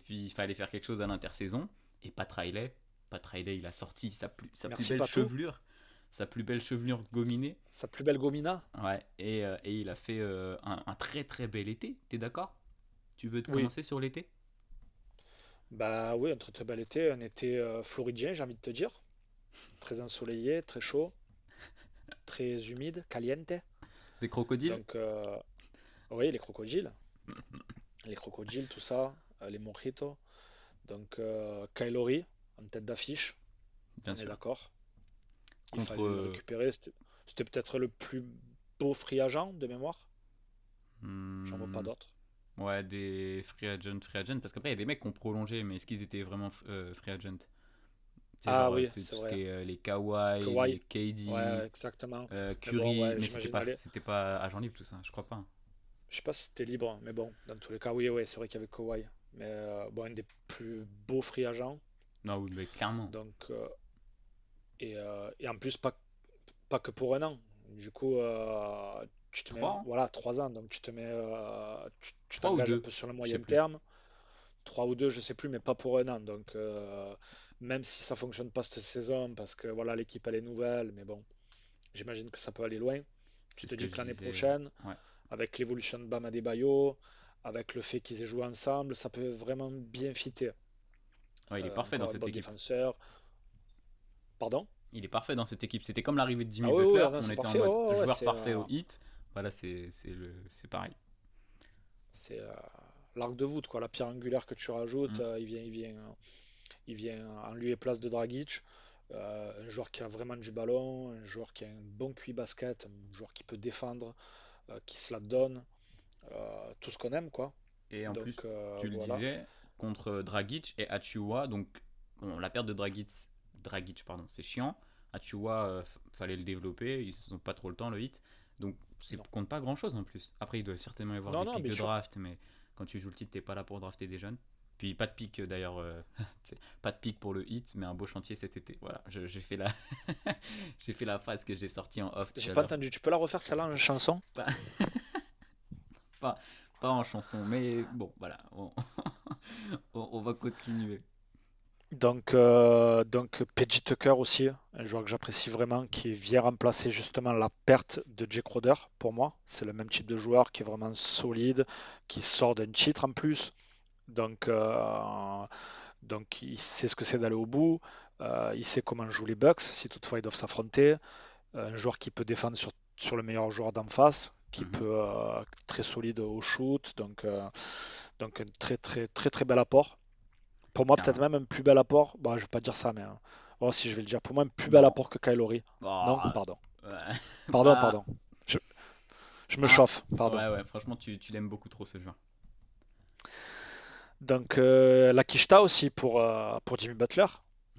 puis, il fallait faire quelque chose à l'intersaison. Et Pat Riley. Pat Riley, il a sorti sa plus Merci belle Pato. chevelure. Sa plus belle chevelure gominée. Sa plus belle gomina? Ouais, et il a fait un très très bel été, t'es d'accord? Tu veux te Oui. commencer sur l'été? Bah oui, un très très bel été, un été floridien, j'ai envie de te dire. Très ensoleillé, très chaud, très humide, caliente. Des crocodiles? Donc oui, les crocodiles, tout ça, les mojitos. Donc Kylori en tête d'affiche, Bien on est sûr. d'accord. Il Contre fallait le récupérer. C'était peut-être le plus beau free agent de mémoire. J'en vois pas hmm, d'autres. ouais, des free agent, parce qu'après il y a des mecs qui ont prolongé, mais est-ce qu'ils étaient vraiment free agent? C'est Ah genre, oui, tu sais, c'est tout ce vrai. qui est les Kawhi, les Kawhi, KD, ouais, exactement. Mais bon, Curry, ouais, mais j'imagine aller. c'était pas agent libre tout ça, je crois pas, hein. Je sais pas si c'était libre, mais bon, dans tous les cas, oui, ouais, c'est vrai qu'il y avait Kawhi. Mais bon, un des plus beaux free agents. Non, oui, mais clairement. Donc, et en plus, pas que pour un an. Du coup, tu te mets, 3, voilà, 3 ans. Donc, tu te mets, tu 3 ou t'engages un 2, peu sur le je sais moyen plus. terme. 3 ou 2, je sais plus, mais pas pour un an. Donc, même si ça fonctionne pas cette saison, parce que voilà, l'équipe elle est nouvelle, mais bon, j'imagine que ça peut aller loin. Tu C'est te ce que dis je que l'année disais. prochaine, Ouais. avec l'évolution de Bam Adebayo, avec le fait qu'ils aient joué ensemble, ça peut vraiment bien fitter. Ouais, il est parfait dans Encore un cette bon équipe. défenseur. Pardon? Il est parfait dans cette équipe. C'était comme l'arrivée de Ah Jimmy oui, oui, Butler. non, On c'est était en parfait. mode Oh, ouais, joueur parfait au hit. Voilà, c'est pareil. c'est l'arc de voûte, quoi. La pierre angulaire que tu rajoutes, Mm. il vient en lieu et place de Dragic. Un joueur qui a vraiment du ballon, un joueur qui a un bon QI basket, un joueur qui peut défendre, qui se la donne, tout ce qu'on aime, quoi. Et en Donc plus, tu le voilà. disais, contre Dragic et Achua. Donc, bon, la perte de Dragic pardon, c'est chiant. Achua, fallait le développer. Ils n'ont pas trop le temps, le hit. Donc, c'est Non, compte pas grand chose en plus. Après, il doit certainement y avoir non, des non, pics bien de sûr. draft. Mais quand tu joues le titre, t'es pas là pour drafter des jeunes. Puis pas de pic d'ailleurs, pas de pic pour le hit, mais un beau chantier cet été. Voilà, j'ai fait la, j'ai fait la phrase que j'ai sortie en off tout J'ai à pas l'heure. entendu. Tu peux la refaire celle-là en chanson? Pas, pas, pas en chanson, mais bon, voilà, on va continuer. Donc PJ Tucker aussi, un joueur que j'apprécie vraiment, qui vient remplacer justement la perte de Jake Crowder pour moi. C'est le même type de joueur qui est vraiment solide, qui sort d'un titre en plus. Donc, il sait ce que c'est d'aller au bout. Il sait comment jouent les Bucks si toutefois ils doivent s'affronter. Un joueur qui peut défendre sur le meilleur joueur d'en face, qui Mhm. peut très solide au shoot. Donc un très très très très bel apport. Pour moi, peut-être Clairement. même un plus bel apport. Bon, je vais pas dire ça, mais bon, si je vais le dire, pour moi, un plus bel Non. apport que Kylori. Non, Oh, pardon. ouais. Pardon, Bah, pardon. Je, je me ah, chauffe, pardon. ouais, ouais, franchement, tu l'aimes beaucoup trop ce joueur. Donc, la Kishta aussi pour Jimmy Butler.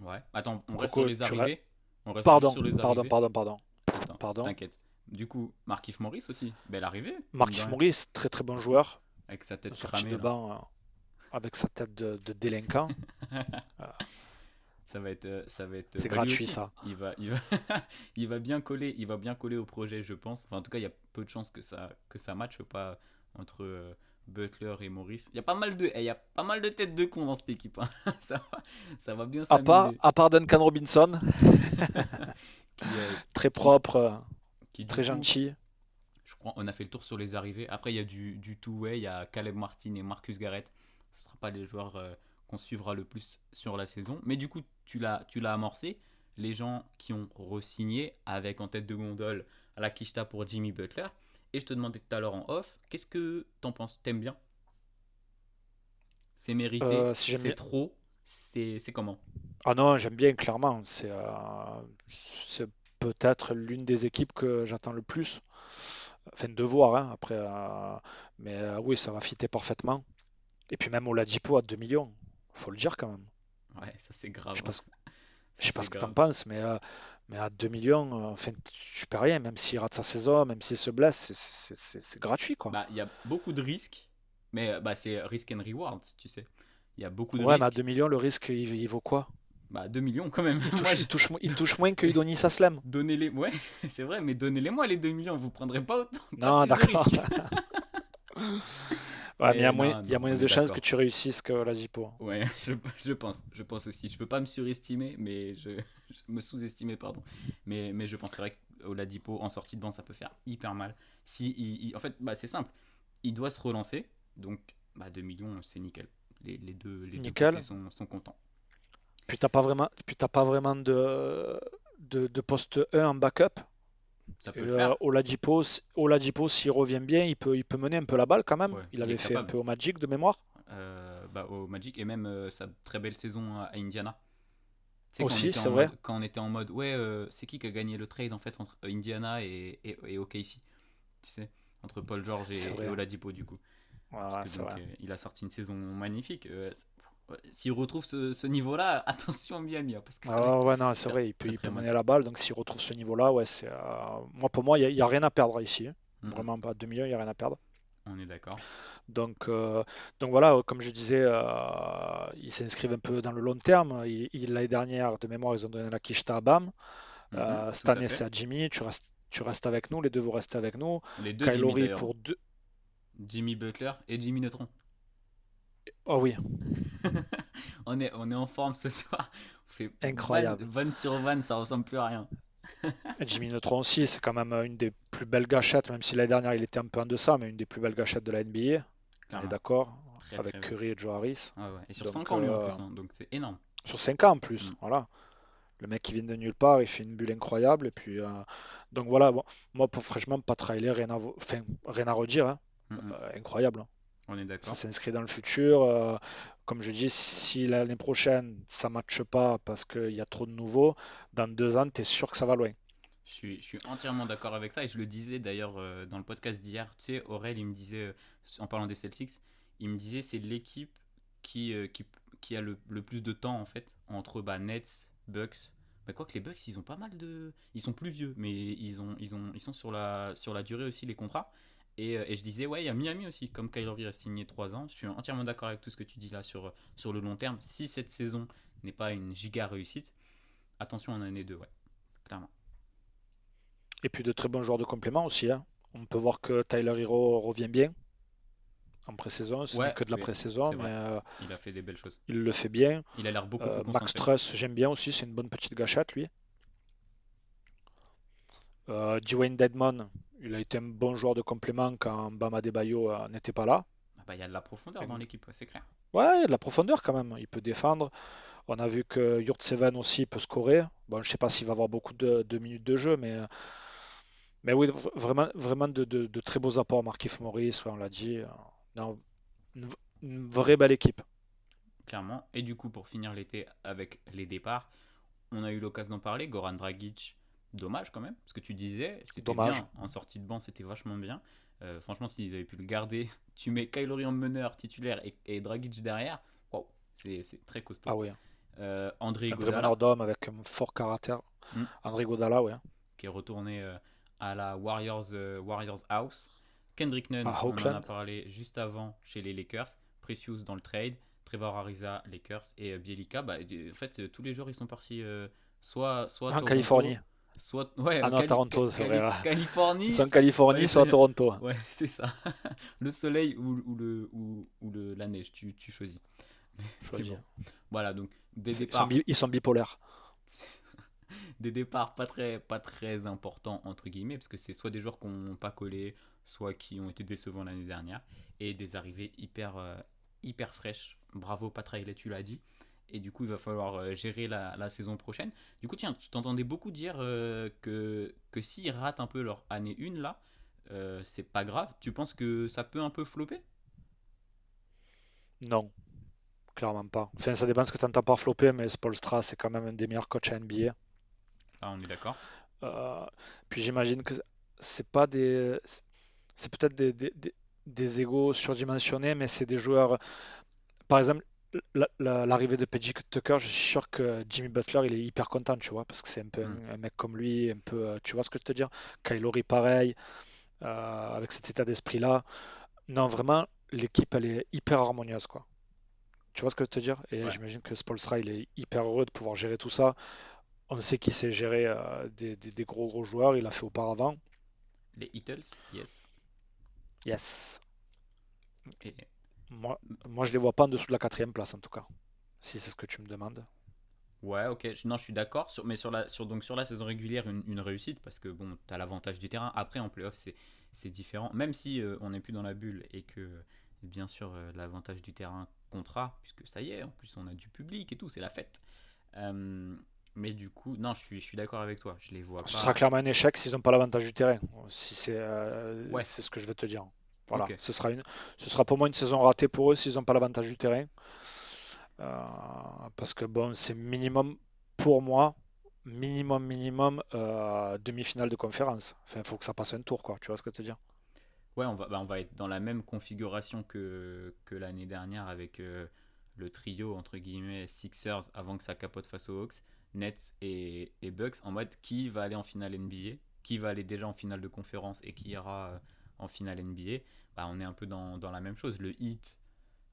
Ouais. Attends, on reste sur Coco, les arrivées. On reste juste Pardon, sur les pardon, arrivées. pardon, pardon. Attends, Pardon. t'inquiète. Du coup, Markieff Morris aussi. Belle arrivée, mine de Markieff rien. Morris, très très bon joueur. Avec sa tête Sorti cramée, de là. banc avec sa tête de délinquant. Euh, Ça va être. c'est Bah, lui gratuit, aussi, ça. il va bien coller au projet, je pense. Enfin, en tout cas, il y a peu de chances que ça matche pas entre Butler et Morris. Il y a pas mal de têtes de cons dans cette équipe, hein. Ça va bien s'amuser. À part Duncan Robinson, Qui, euh, très qui- propre, qui, du très coup, gentil. je crois, on a fait le tour sur les arrivées. Après, il y a du two-way, il y a Caleb Martin et Marcus Garrett. Ce ne sera pas les joueurs qu'on suivra le plus sur la saison. Mais du coup, tu l'as amorcé. Les gens qui ont re-signé avec en tête de gondole à la Kishta pour Jimmy Butler. Et je te demandais tout à l'heure en off, qu'est-ce que t'en penses? T'aimes bien? C'est mérité? Si j'aime C'est bien. trop? C'est comment? Ah non, j'aime bien clairement. C'est peut-être l'une des équipes que j'attends le plus. Enfin, de voir, hein, après. Mais oui, ça va fitter parfaitement. Et puis même Oladipo à 2 millions. Faut le dire quand même. Ouais, ça c'est Je sais grave. pas ce, je Ça sais pas c'est ce que t'en grave. penses, mais à 2 millions, enfin, tu perds rien. Même s'il rate sa saison, même s'il se blesse, c'est gratuit, quoi. Bah, il y a beaucoup de risques, mais bah, c'est risk and reward, tu sais. Il y a beaucoup de Ouais, mais à 2 risques. millions, le risque, il vaut quoi? Bah, 2 millions quand même. Il Moi, touche, il touche, il touche moins que Udonis Haslem. donnez-les. Ouais, c'est vrai, mais donnez-les-moi les 2 millions. Vous prendrez pas autant, pas Non, plus de d'accord. risques. Ouais, mais Mais non, il y a non, moins on est de chances que d'accord. tu réussisses que Oladipo. Ouais, je pense aussi. Je peux pas me surestimer, mais je me sous-estimer, pardon. Mais je pense, c'est vrai qu'Oladipo en sortie de banc, ça peut faire hyper mal. Si, en fait, bah, c'est simple. Il doit se relancer, donc bah, 2 millions, c'est nickel. Les deux côtés Nickel. sont contents. Puis t'as pas vraiment de poste 1 en backup. Ça Et, peut le faire. Oladipo, s'il revient bien, il peut mener un peu la balle quand même. Ouais, Il il est avait fait un capable. peu au Magic de mémoire. Bah, au Magic et même sa très belle saison à Indiana. Tu sais, Aussi, c'est vrai. quand on était en mode, ouais, c'est qui a gagné le trade en fait entre Indiana et OKC, tu sais, entre Paul George C'est et vrai. Oladipo du coup. Ouais, Parce ouais, que c'est donc vrai. il a sorti une saison magnifique. S'il retrouve ce niveau-là, attention Miami, hein, parce que ça va Ah ouais, non, c'est faire vrai, très il très peut mal. mener la balle. Donc s'il retrouve ce niveau-là, ouais, pour moi, il y a rien à perdre ici, hein. Mm, mm, Vraiment pas 2 millions, il n'y a rien à perdre. on est d'accord. Donc, euh, donc voilà, comme je disais, ils s'inscrivent un peu dans le long terme. L'année dernière, de mémoire, ils ont donné la quicheta à Bam. Mhm, Cette tout à année, c'est fait. à Jimmy. Tu restes avec nous. Les deux, vous restez avec nous. Les deux Jimmy Kylori d'ailleurs. pour deux. Jimmy Butler et Jimmy Neutron. Oh oui, On est en forme ce soir. On fait incroyable. van sur van, ça ressemble plus à rien. Et Jimmy Neutron aussi, c'est quand même une des plus belles gâchettes, même si l'année dernière, il était un peu en deçà, mais une des plus belles gâchettes de la NBA. On est Clairement. d'accord, Très avec très. Curry et Joe Harris. Ouais, ouais. Et sur 5 Donc, ans lui en plus, hein, donc c'est énorme. sur 5 ans en plus, Mm, voilà. Le mec qui vient de nulle part, il fait une bulle incroyable. Et puis, donc voilà, bon, moi, franchement, pas trailer, enfin, rien à redire, hein. mm, mm. Incroyable, hein. On est Ça d'accord. s'inscrit dans le futur. Comme je dis, si l'année prochaine, ça ne matche pas parce qu'il y a trop de nouveaux, dans 2 ans, tu es sûr que ça va loin. Je suis entièrement d'accord avec ça et je le disais d'ailleurs dans le podcast d'hier. Tu sais, Aurel, il me disait, en parlant des Celtics, il me disait c'est l'équipe qui a le plus de temps en fait entre bah, Nets, Bucks. Bah, quoique les Bucks, ils ont pas mal de. Ils sont plus vieux, mais ils sont sur la durée aussi, les contrats. Et je disais, ouais, il y a Miami aussi, comme Kyrie a signé 3 ans. Je suis entièrement d'accord avec tout ce que tu dis là sur le long terme. Si cette saison n'est pas une giga réussite, attention en année 2, ouais, clairement. Et puis de très bons joueurs de complément aussi, hein. On peut voir que Tyler Hero revient bien en pré-saison. Ce n'est Ouais, que de la oui, pré-saison, c'est mais vrai. Il a fait des belles choses. il le fait bien. Il a l'air beaucoup plus Max concentré. Truss, j'aime bien aussi. C'est une bonne petite gâchette, lui. Dwayne Dedmon, il a été un bon joueur de complément quand Bam Adebayo n'était pas là. Ah bah, il y a de la profondeur dans l'équipe, ouais, c'est clair. Ouais, il y a de la profondeur quand même. Il peut défendre. On a vu que Yurtseven aussi peut scorer. Bon, je ne sais pas s'il va avoir beaucoup de minutes de jeu, mais oui, vraiment, vraiment de très beaux apports. Markieff Morris, ouais, on l'a dit. Non, une, une vraie belle équipe. Clairement. Et du coup, pour finir l'été avec les départs, on a eu l'occasion d'en parler. Goran Dragic, dommage quand même. Ce que tu disais, c'était Dommage. bien. En sortie de banc, c'était vachement bien. Franchement, s'ils avaient pu le garder, tu mets Kylori en meneur titulaire et Dragic derrière. Waouh, c'est très costaud. Ah oui, André un vrai Iguodala, meneur d'homme avec un fort caractère. hmm, André Godala, ouais. qui est retourné à la Warriors House. Kendrick Nunn, À on en a Oakland. parlé juste avant chez les Lakers. Precious dans le trade. Trevor Ariza, Lakers. Et Bielika, bah, en fait, tous les jours, ils sont partis soit à En Toronto, Californie. Ouais, Ah non, Toronto, c'est vrai. Californie. Soit en Californie, Ouais, soit à Toronto. ouais, c'est ça. Le soleil la neige, tu choisis. Mais Choisis. bon, voilà, donc des Ils départs, ils sont bipolaires. des départs pas très importants, entre guillemets, parce que c'est soit des joueurs qui n'ont pas collé, soit qui ont été décevants l'année dernière, et des arrivées hyper fraîches. Bravo, Pat Riley, tu l'as dit. Et du coup, il va falloir gérer la saison prochaine. Du coup, tiens, je t'entendais beaucoup dire que s'ils ratent un peu leur année 1, là, c'est pas grave. Tu penses que ça peut un peu flopper? Non, clairement pas. Enfin, ça dépend ce que tu entends par flopper, mais Spoelstra, c'est quand même un des meilleurs coachs à NBA. Là, on est d'accord. Euh, Puis j'imagine que c'est pas des. C'est peut-être des égos surdimensionnés, mais c'est des joueurs. Par exemple, l'arrivée de PJ Tucker, je suis sûr que Jimmy Butler, il est hyper content, tu vois, parce que c'est un peu Hmm. un mec comme lui, un peu. Tu vois ce que je te veux dire? Kyle Lowry, pareil, avec cet état d'esprit-là. Non, vraiment, l'équipe, elle est hyper harmonieuse, quoi. Tu vois ce que je veux te dire? Et Ouais. j'imagine que Spoelstra, il est hyper heureux de pouvoir gérer tout ça. On sait qu'il sait gérer des gros joueurs, il l'a fait auparavant. Les Eagles, yes. Yes. Et, Moi, moi, je les vois pas en dessous de la 4e place, en tout cas, si c'est ce que tu me demandes. ouais, ok. Non, je suis d'accord. Mais donc sur la saison régulière, une réussite, parce que bon, tu as l'avantage du terrain. Après, en playoff, c'est différent. Même si on n'est plus dans la bulle et que, bien sûr, l'avantage du terrain comptera, puisque ça y est, en plus, on a du public et tout, c'est la fête. Euh, mais du coup, non, je suis d'accord avec toi. Je les vois Ce sera pas. clairement un échec s'ils n'ont pas l'avantage du terrain, si Ouais, c'est ce que je veux te dire. Voilà, ok. ce sera pour moi une saison ratée pour eux s'ils n'ont pas l'avantage du terrain. Parce que bon, c'est minimum, pour moi, minimum demi-finale de conférence. Enfin, il faut que ça passe un tour, quoi. Tu vois ce que je veux te dire? Ouais, on va être dans la même configuration que l'année dernière avec le trio, entre guillemets, Sixers avant que ça capote face aux Hawks, Nets et Bucks, en mode qui va aller en finale NBA, qui va aller déjà en finale de conférence et qui ira en finale NBA. Bah, on est un peu dans la même chose. Le Heat,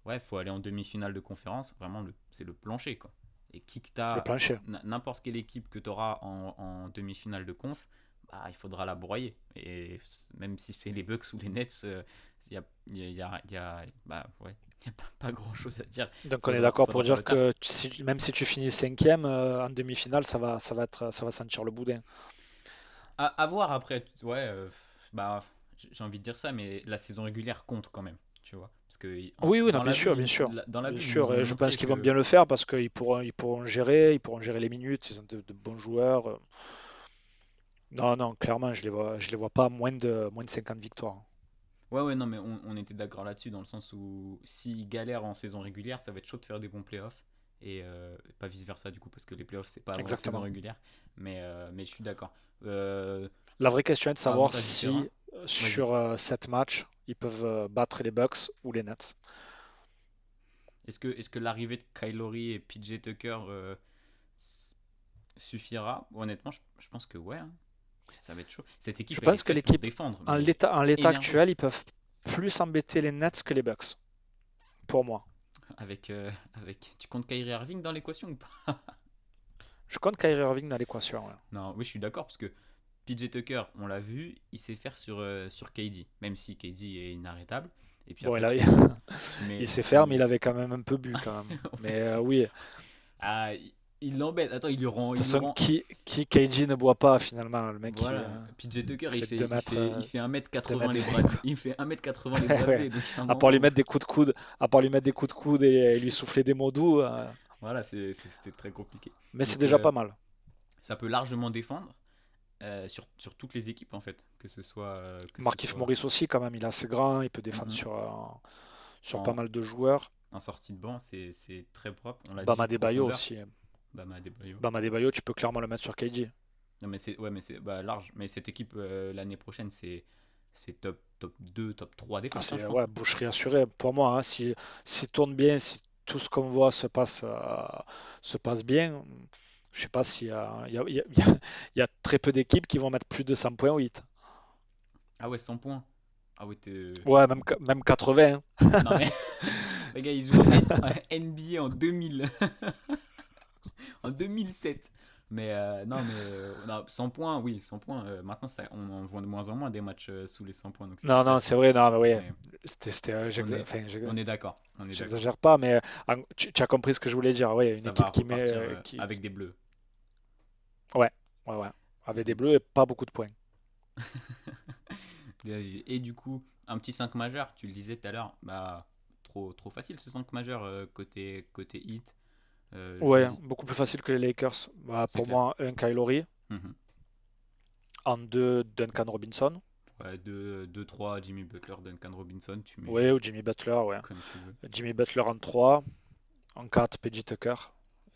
ouais, faut aller en demi-finale de conférence, vraiment, c'est le plancher, quoi. Et qui que Le t'as, plancher. n'importe quelle équipe que tu auras en demi-finale de conf, bah, il faudra la broyer. Et même si c'est les Bucks ou les Nets, il y a, bah, ouais, y a pas grand chose à dire. Donc on est Faudra, d'accord pour faudra faire dire le taf. que même si tu finis 5e en demi-finale, ça va sentir le boudin. À voir après, ouais, bah, j'ai envie de dire ça, mais la saison régulière compte quand même, tu vois. Parce que Oui, oui, non, dans la bulle, bien sûr, dans la bien bulle, ils sûr. nous ont Et je pense montré qu'ils vont que bien le faire parce ils pourront gérer les minutes. Ils ont de bons joueurs. Non, non, clairement, je les vois pas moins de 50 victoires. ouais, ouais, non, mais on était d'accord là-dessus, dans le sens où s'ils galèrent en saison régulière, ça va être chaud de faire des bons playoffs. Et pas vice-versa, du coup, parce que les playoffs, c'est pas avant la saison Exactement. régulière. Mais je suis d'accord. Euh, La vraie question est de savoir Avantage du terrain, si vas-y. sur 7 matchs, ils peuvent battre les Bucks ou les Nets. Est-ce que l'arrivée de Kyle Lowry et PJ Tucker suffira? Honnêtement, je pense que ouais, hein. Ça va être chaud. Cette Je équipe, elle est pense que faite pour l'équipe, défendre, en mais l'état énervé. actuel, ils peuvent plus embêter les Nets que les Bucks, pour moi. Tu comptes Kyrie Irving dans l'équation ou pas? Je compte Kyrie Irving dans l'équation. Ouais. Non, oui, je suis d'accord, parce que PJ Tucker, on l'a vu, il sait faire sur KD, même si KD est inarrêtable. Et puis Bon, après, il sait faire, mais il avait quand même un peu bu, quand même. Ouais, Mais oui, de Ah, il l'embête. Attends, toute il le façon, rend. qui KG ne boit pas, finalement, le mec, Voilà. PJ Tucker, il il fait fait, 2 il mètres, fait, il fait 2 1m80 mètres les 20, bras, quoi. il fait 1m80 les bras Ouais. levés. Donc, à un À part lui moment, mettre des coups de coude, à part lui mettre des coups de coude et lui souffler des mots doux, voilà, c'était très compliqué. mais c'est Donc, déjà pas mal. ça peut largement défendre sur toutes les équipes, en fait. Que ce Markieff soit Morris aussi, quand même, il est assez grand, il peut mm, défendre mm, sur pas en, mal de joueurs. en sortie de banc, c'est très propre. On l'a dit, Bama Debayo profondeur. aussi. Bama Adebayo. Bama Debayo, tu peux clairement le mettre sur KG. Non, mais c'est bah, large. Mais cette équipe, l'année prochaine, c'est top 2, top 3 Ah, défense, hein, c'est je pense. ouais, boucherie assurée pour moi. Hein. Si tourne bien, si tout ce qu'on voit se passe bien, je sais pas s'il y a, il y a très peu d'équipes qui vont mettre plus de 100 points au hit. Ah ouais, 100 points. Ah ouais, Ouais, même 80. Hein. non, mais les gars, ils jouent en NBA en 2000. En 2007. Mais non, mais non, 100 points, oui, 100 points. Maintenant, on en voit de moins en moins des matchs sous les 100 points. Donc c'est pour Non, ça non, c'est vrai, non, mais oui. mais on est, Enfin, on est d'accord. On est d'accord. j'exagère pas, mais tu as compris ce que je voulais dire. Oui, une Ça va équipe qui met, repartir avec des bleus. ouais, ouais, ouais, avec des Donc, bleus et pas beaucoup de points. bien vu. Et du coup, un petit 5 majeur, tu le disais tout à l'heure, bah, trop facile ce 5 majeur côté hit. Ouais, Vas-y, beaucoup plus facile que les Lakers. Bah, c'est pour clair. moi, un Kyle Lowry, Mhm. en deux Duncan Robinson, Ouais, 2-3 Jimmy Butler, Duncan Robinson, tu mets ouais, ou Jimmy Butler, ouais. comme tu veux. Jimmy Butler en 3, en 4 PJ Tucker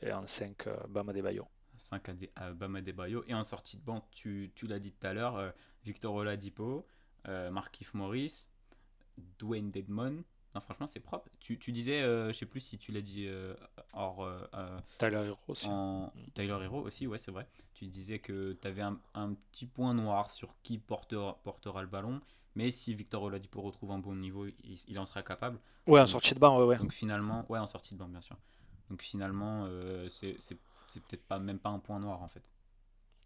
et en 5 Bam Adebayo. 5 à Bam Adebayo. Et en sortie de banc, tu l'as dit tout à l'heure, Victor Oladipo, Markieff Morris, Dwayne Dedmon. Non, franchement, c'est propre. Tu disais, je sais plus si tu l'as dit hors, Tyler Hero aussi. en Tyler Hero aussi, ouais, c'est vrai. Tu disais que tu avais un petit point noir sur qui portera le ballon. Mais si Victor Oladipo retrouve un bon niveau, il en sera capable. Ouais, en Donc, sortie de banc, ouais, ouais. donc finalement, ouais, en sortie de banc, bien sûr. Donc finalement, c'est peut-être pas même pas un point noir en fait.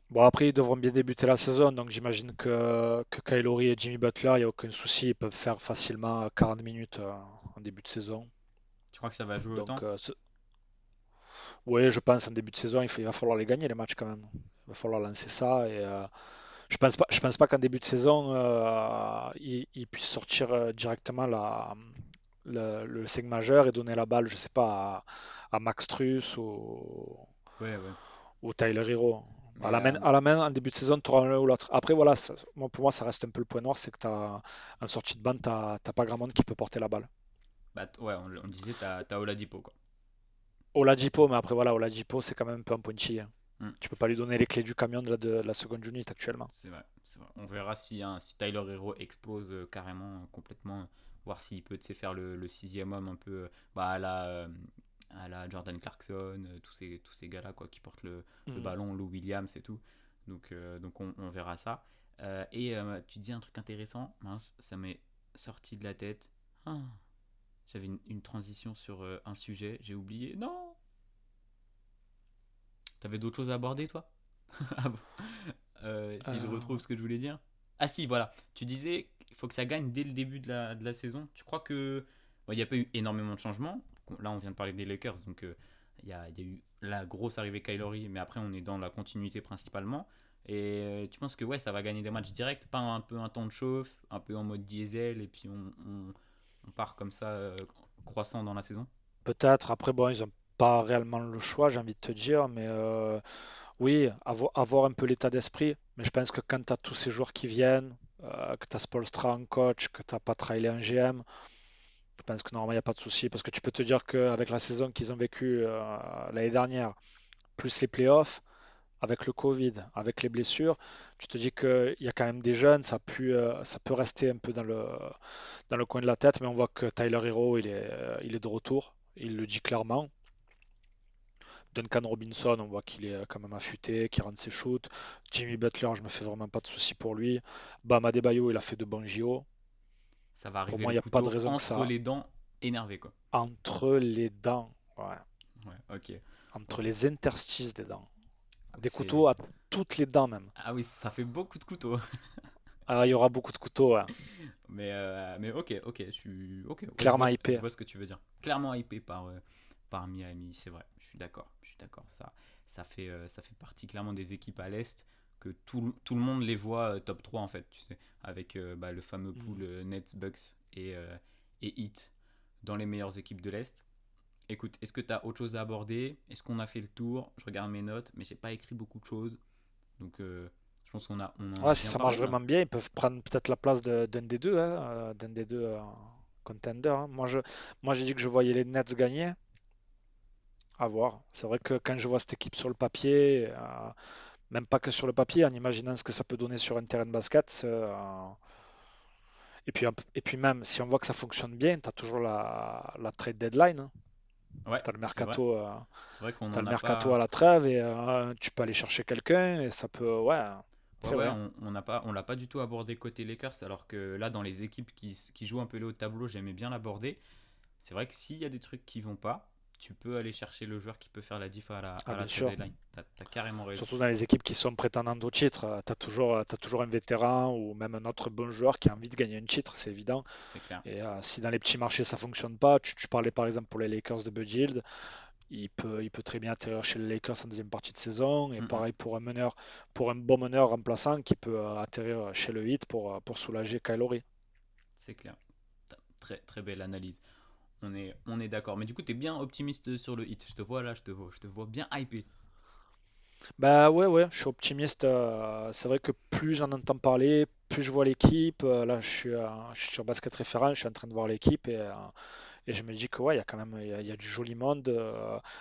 Bon, après, ils devront bien débuter la saison, donc j'imagine que Kyle Lowry et Jimmy Butler, il n'y a aucun souci, ils peuvent faire facilement 40 minutes en début de saison. Tu crois que ça va jouer Donc, autant? ouais, je pense en début de saison, il va falloir les gagner les matchs quand même. Il va falloir lancer ça et je pense pas qu'en début de saison, ils puissent sortir directement le 5 majeur et donner la balle, je sais pas, à Max Truss Ouais, ouais. ou Tyler Hero. Mais À la main, en début de saison, tu auras l'un ou l'autre. Après, voilà, pour moi, ça reste un peu le point noir, c'est que en sortie de bande, t'as pas grand monde qui peut porter la balle. bah, ouais, on disait, t'as Oladipo quoi. Oladipo, mais après, voilà, Oladipo, c'est quand même un peu un punchy, hein. Hmm, Tu peux pas lui donner les clés du camion de la seconde unit actuellement. c'est vrai, c'est vrai. On verra si Tyler Hero explose carrément, complètement, voir s'il peut tu sais, faire le sixième homme un peu bah, à la Jordan Clarkson, tous ces gars-là quoi, qui portent le Mhm. ballon, Lou Williams et tout. Donc on verra ça. Et tu dis un truc intéressant, mince, ça m'est sorti de la tête. Ah, j'avais une transition sur un sujet, j'ai oublié. Non. T'avais d'autres choses à aborder, toi? Ah bon. Si je retrouve ce que je voulais dire. Ah si, voilà. Tu disais qu'il faut que ça gagne dès le début de la saison. Tu crois que... Bon, il n'y a pas eu énormément de changements. Là, on vient de parler des Lakers, donc il y a eu la grosse arrivée Kyle Lowry, mais après, on est dans la continuité principalement. Et tu penses que ouais, ça va gagner des matchs directs, pas un peu un temps de chauffe, un peu en mode diesel, et puis on part comme ça, croissant dans la saison? Peut-être, après, bon, ils ont pas réellement le choix, j'ai envie de te dire, mais oui, avoir un peu l'état d'esprit. Mais je pense que quand tu as tous ces joueurs qui viennent, que tu as Spoelstra en coach, que tu n'as pas Riley en GM, je pense que normalement, il n'y a pas de souci. Parce que tu peux te dire qu'avec la saison qu'ils ont vécue l'année dernière, plus les playoffs, avec le Covid, avec les blessures, tu te dis qu'il y a quand même des jeunes, ça peut rester un peu dans le coin de la tête, mais on voit que Tyler Hero, il est de retour. Il le dit clairement. Duncan Robinson, on voit qu'il est quand même affûté, qu'il rentre ses shoots. Jimmy Butler, je me fais vraiment pas de soucis pour lui. Bam Adebayo, il a fait de bons JO. Ça va Pour arriver moi, il le n'y a pas de couteau raison que entre ça. les dents, énervé quoi. Entre les dents, ouais. Ouais, ok. Entre Ok. les interstices des dents. Des couteaux C'est... à toutes les dents même. Ah oui, ça fait beaucoup de couteaux. Ah, il y aura beaucoup de couteaux, ouais. Mais ok, ok, ouais, Clairement je hypé. vois ce que tu veux dire. Clairement hypé par Miami, c'est vrai. Je suis d'accord. Ça fait partie clairement des équipes à l'Est que tout le monde les voit top 3 en fait, tu sais, avec bah, le fameux pool Mm. Nets, Bucks et Heat dans les meilleures équipes de l'Est. Écoute, est-ce que tu as autre chose à aborder? Est-ce qu'on a fait le tour? Je regarde mes notes, mais j'ai pas écrit beaucoup de choses. Donc, je pense qu'on en a Ouais, si bien ça marche parlé là. vraiment bien, ils peuvent prendre peut-être la place d'un des deux, hein, d'un des deux contenders, hein. Moi, j'ai dit que je voyais les Nets gagner. À voir. C'est vrai que quand je vois cette équipe sur le papier, même pas que sur le papier, en imaginant ce que ça peut donner sur un terrain de basket, et puis même, si on voit que ça fonctionne bien, tu as toujours la trade deadline, hein. Ouais, Tu as le c'est vrai. mercato, C'est vrai qu'on t'as n'en le a mercato à pas. la trêve et tu peux aller chercher quelqu'un et ça peut. Ouais, Ouais, c'est ouais, vrai. on l'a pas du tout abordé côté Lakers, alors que là, dans les équipes qui jouent un peu le haut de tableau, j'aimais bien l'aborder. C'est vrai que s'il y a des trucs qui vont pas, tu peux aller chercher le joueur qui peut faire la diff à la bien trade sûr. deadline. T'as carrément raison. Surtout dans les équipes qui sont prétendantes au titre, t'as toujours un vétéran ou même un autre bon joueur qui a envie de gagner un titre, c'est évident. C'est clair. Et si dans les petits marchés ça fonctionne pas, tu parlais par exemple pour les Lakers de Buddy Hield, il peut très bien atterrir chez les Lakers en deuxième partie de saison. Et Mhm. pareil pour un bon meneur remplaçant qui peut atterrir chez le Heat pour soulager Kyle Lowry. C'est clair. Très, très belle analyse. On est d'accord. Mais du coup, tu es bien optimiste sur le Heat. Je te vois là, je te vois bien hypé. Bah ouais, je suis optimiste. C'est vrai que plus j'en entends parler, plus je vois l'équipe. Là, je suis sur Basket Référent, je suis en train de voir l'équipe et je me dis que ouais, il y a quand même il y a du joli monde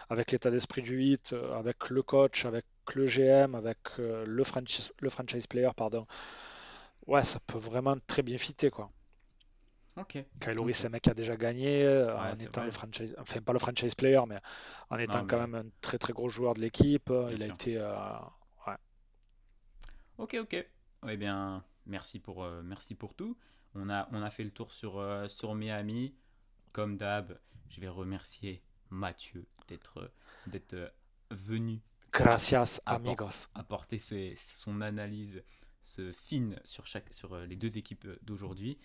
avec l'état d'esprit du Heat, avec le coach, avec le GM, avec le franchise player, pardon. Ouais, ça peut vraiment très bien fitter quoi. Ok. Kyle Lowry, Ok. c'est un mec qui a déjà gagné Ouais, en c'est étant vrai. le franchise, enfin pas le franchise player, mais en Non, étant quand mais même un très très gros joueur de l'équipe. bien Il a sûr. été, ouais. Ok, ok. Eh bien, merci pour tout. On a fait le tour sur Miami. Comme d'hab, je vais remercier Mathieu d'être venu app- Gracias, appor- amigos. apporter son analyse fine sur les deux équipes d'aujourd'hui.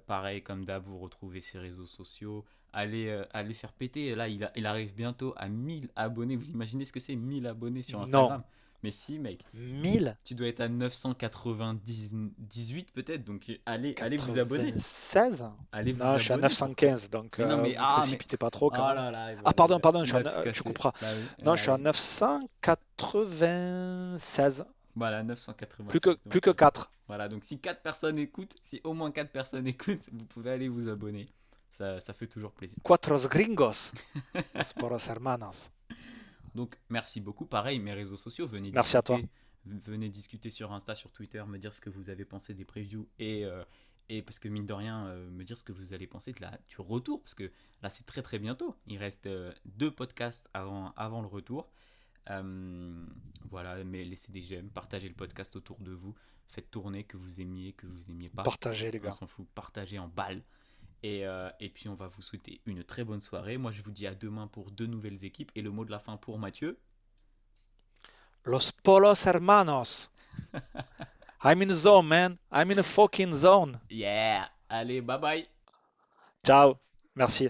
Pareil, comme d'hab, vous retrouvez ses réseaux sociaux. Allez faire péter. Là, il arrive bientôt à 1000 abonnés. Vous imaginez ce que c'est 1000 abonnés sur Non, Instagram? Mais si, mec, 1000. tu dois être à 998 peut-être. Donc allez vous abonner. 96? Allez vous Non, je suis à abonner pour que. 915, donc Mais non, mais vous précipitez pas trop quand oh même. là là, Ah, pardon, pardon, il a tout tu cassé. comprends. Bah oui, Non, je suis à allez. 996. Voilà, Plus 996. que 4. Voilà, donc si 4 personnes écoutent, si au moins 4 personnes écoutent, vous pouvez aller vous abonner. Ça fait toujours plaisir. Cuatros gringos. Los poros hermanos. Donc merci beaucoup. Pareil, mes réseaux sociaux, Merci à toi. venez discuter sur Insta, sur Twitter, me dire ce que vous avez pensé des previews et parce que mine de rien, me dire ce que vous allez penser du retour, parce que là c'est très très bientôt. Il reste 2 podcasts avant le retour. Voilà, mais laissez des j'aime, partagez le podcast autour de vous, faites tourner que vous aimiez pas. Partagez les On gars. s'en fout, partagez en balle. Et puis on va vous souhaiter une très bonne soirée. Moi je vous dis à demain pour 2 nouvelles équipes. Et le mot de la fin pour Mathieu. Los polos hermanos. I'm in the zone, man. I'm in a fucking zone. Yeah. Allez, bye bye. Ciao. Merci.